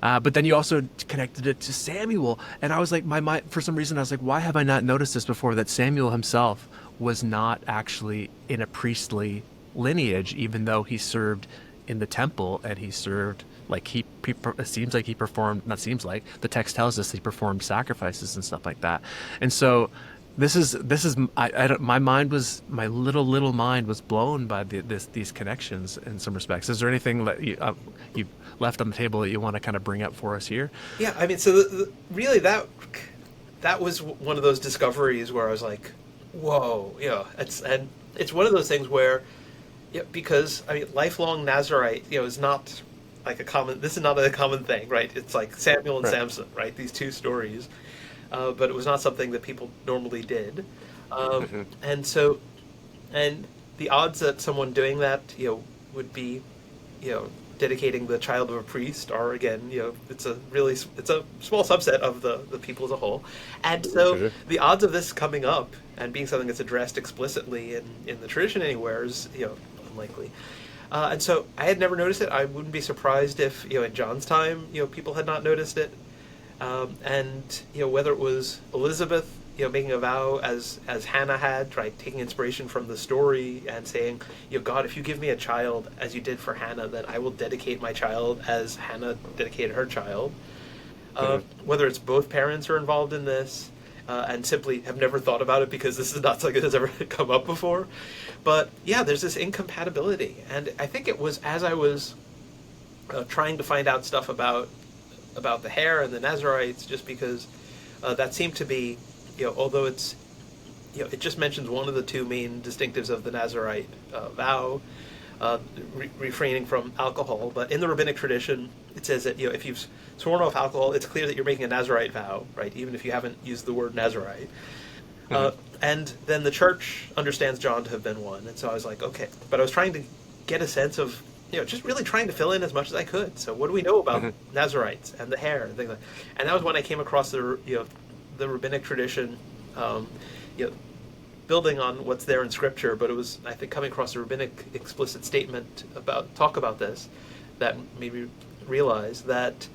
But then you also connected it to Samuel, and I was like, my mind, for some reason I was like, why have I not noticed this before, that Samuel himself was not actually in a priestly lineage, even though he served in the temple, and he served, like, it seems like he performed, not seems like, the text tells us he performed sacrifices and stuff like that. And so this is my little mind was blown by these connections in some respects. Is there anything that you left on the table that you want to kind of bring up for us here? Yeah, I mean, so really that was one of those discoveries where I was like, whoa, it's one of those things where, because I mean, lifelong Nazirite, is not like this is not a common thing, right? It's like Samuel and Samson, right? These two stories. But it was not something that people normally did. And so, and the odds that someone doing that, would be, dedicating the child of a priest are, again, it's a small subset of the people as a whole. And so the odds of this coming up and being something that's addressed explicitly in the tradition anywhere is, unlikely. And so I had never noticed it. I wouldn't be surprised if, in John's time, people had not noticed it. And whether it was Elizabeth, making a vow as Hannah had, right, taking inspiration from the story and saying, God, if you give me a child as you did for Hannah, then I will dedicate my child as Hannah dedicated her child. Whether it's both parents are involved in this and simply have never thought about it because this is not something that's ever come up before. But yeah, there's this incompatibility, and I think it was as I was trying to find out stuff about the hair and the Nazirites, just because that seemed to be, although it's, it just mentions one of the two main distinctives of the Nazirite vow, refraining from alcohol. But in the rabbinic tradition, it says that if you've sworn off alcohol, it's clear that you're making a Nazirite vow, right? Even if you haven't used the word Nazirite. And then the church understands John to have been one, and so I was like, okay. But I was trying to get a sense of, just really trying to fill in as much as I could. So what do we know about Nazirites and the hair and things like that? And that was when I came across the rabbinic tradition, building on what's there in Scripture. But it was, I think, coming across a rabbinic explicit statement talk about this that made me realize that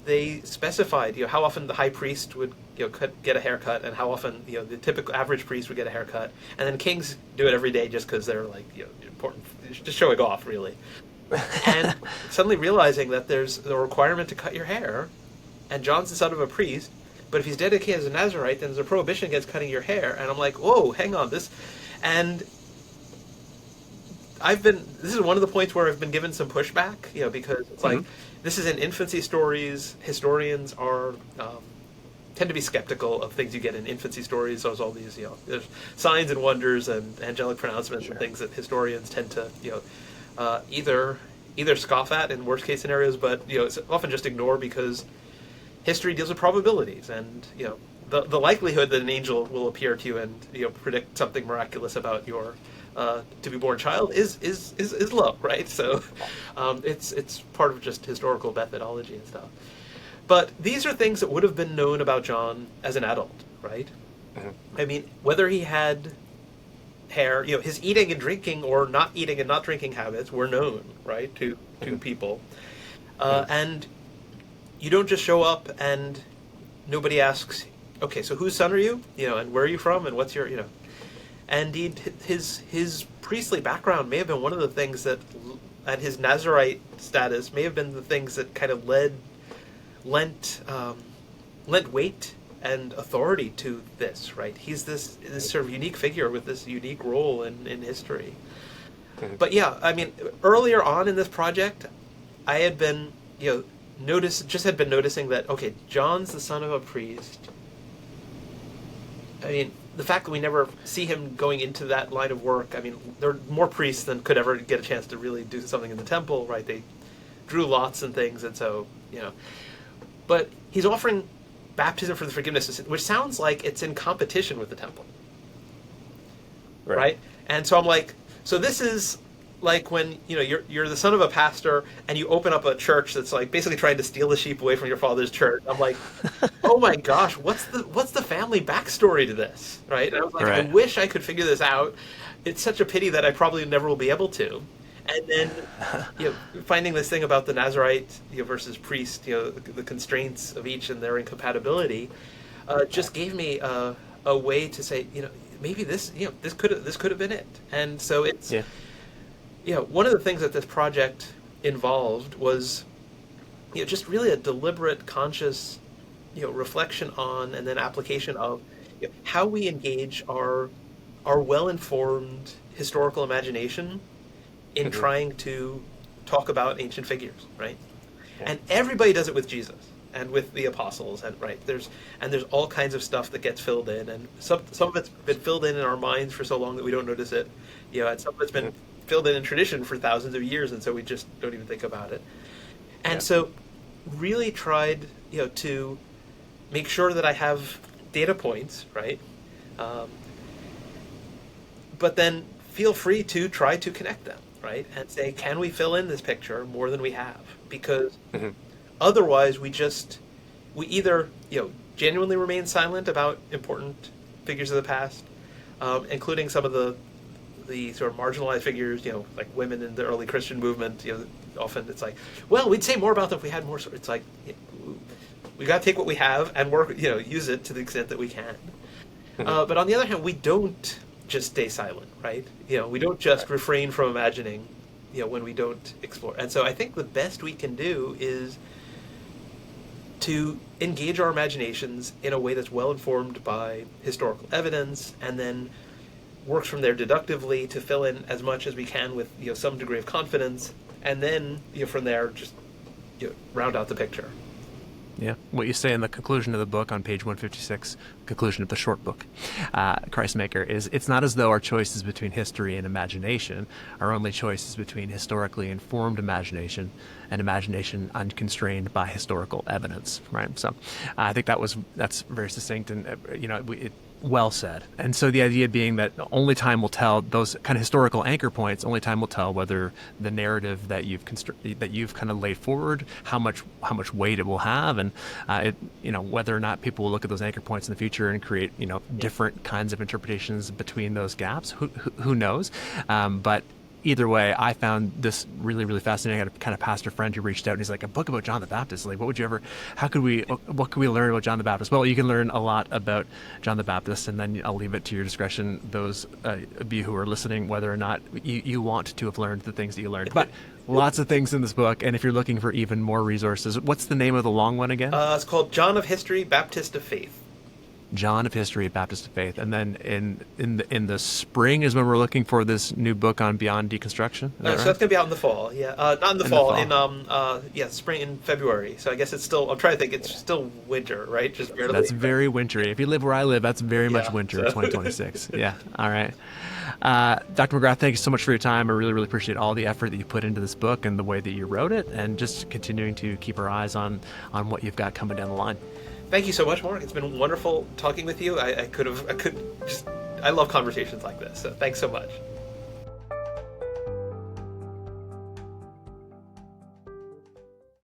they specified how often the high priest would get a haircut, and how often the typical average priest would get a haircut, and then kings do it every day just because they're like important, just showing off really. And suddenly realizing that there's a requirement to cut your hair, and John's the son of a priest, but if he's dedicated as a Nazirite, then there's a prohibition against cutting your hair. And I'm like, whoa, hang on, this, and this is one of the points where I've been given some pushback, because it's like, this is in infancy stories. Historians tend to be skeptical of things you get in infancy stories. There's all these, there's signs and wonders and angelic pronouncements and things that historians tend to, either scoff at in worst case scenarios, but it's often just ignore because history deals with probabilities, and the likelihood that an angel will appear to you and predict something miraculous about your to be born child is low, right? So it's part of just historical methodology and stuff. But these are things that would have been known about John as an adult, right? I mean, whether he had hair, his eating and drinking or not eating and not drinking habits were known, right, to people. And you don't just show up and nobody asks, okay, so whose son are you? And where are you from? And what's your, And indeed, his priestly background may have been one of the things that, and his Nazirite status may have been the things that kind of lent weight and authority to this, right? He's this sort of unique figure with this unique role in history. But yeah, I mean, earlier on in this project, I had been, noticing that, okay, John's the son of a priest. I mean, the fact that we never see him going into that line of work, I mean, there are more priests than could ever get a chance to really do something in the temple, right? They drew lots and things, and so, But he's offering baptism for the forgiveness of sin, which sounds like it's in competition with the temple. Right? And so I'm like, so this is like when, you're the son of a pastor and you open up a church that's like basically trying to steal the sheep away from your father's church. I'm like, oh my gosh, what's the family backstory to this? Right? And I was like, I wish I could figure this out. It's such a pity that I probably never will be able to. And then, finding this thing about the Nazirite versus priest, the constraints of each and their incompatibility, just gave me a way to say, maybe this could have been it. And so it's, one of the things that this project involved was, just really a deliberate, conscious, reflection on and then application of how we engage our well-informed historical imagination in trying to talk about ancient figures, right? And everybody does it with Jesus and with the apostles, and there's all kinds of stuff that gets filled in, and some of it's been filled in our minds for so long that we don't notice it, and some of it's been filled in tradition for thousands of years, and so we just don't even think about it. And so, really tried, to make sure that I have data points, right? But then feel free to try to connect them. Right? And say, can we fill in this picture more than we have? Because otherwise we either, genuinely remain silent about important figures of the past, including some of the sort of marginalized figures, like women in the early Christian movement, often it's like, well, we'd say more about them if we had more. It's like, we got to take what we have and work, use it to the extent that we can. But on the other hand, we don't just stay silent, right? We don't just refrain from imagining, when we don't explore. And so I think the best we can do is to engage our imaginations in a way that's well informed by historical evidence, and then works from there deductively to fill in as much as we can with some degree of confidence, and then from there just round out the picture. Yeah. What you say in the conclusion of the book on page 156, conclusion of the short book, Christmaker, is it's not as though our choice is between history and imagination. Our only choice is between historically informed imagination and imagination unconstrained by historical evidence, right? So I think that's very succinct and, well said. And so the idea being that only time will tell those kind of historical anchor points. Only time will tell whether the narrative that you've kind of laid forward, how much weight it will have, and whether or not people will look at those anchor points in the future and create different kinds of interpretations between those gaps. Who knows? But either way, I found this really, really fascinating. I had a kind of pastor friend who reached out and he's like, a book about John the Baptist. Like, what could we learn about John the Baptist? Well, you can learn a lot about John the Baptist, and then I'll leave it to your discretion, those of you who are listening, whether or not you want to have learned the things that you learned. But lots of things in this book, and if you're looking for even more resources, what's the name of the long one again? It's called John of History, Baptist of Faith. John of History, Baptist of Faith, and then in the spring is when we're looking for this new book on Beyond Deconstruction. So that's going to be out in the fall. Yeah, not in the fall. In spring, in February. So I guess it's still. I'm trying to think. It's still winter, right? Just barely. That's very wintry. If you live where I live, that's very much winter. 2026. Yeah. All right. Dr. McGrath, thank you so much for your time. I really, really appreciate all the effort that you put into this book and the way that you wrote it, and just continuing to keep our eyes on what you've got coming down the line. Thank you so much, Mark. It's been wonderful talking with you. I love conversations like this. So thanks so much.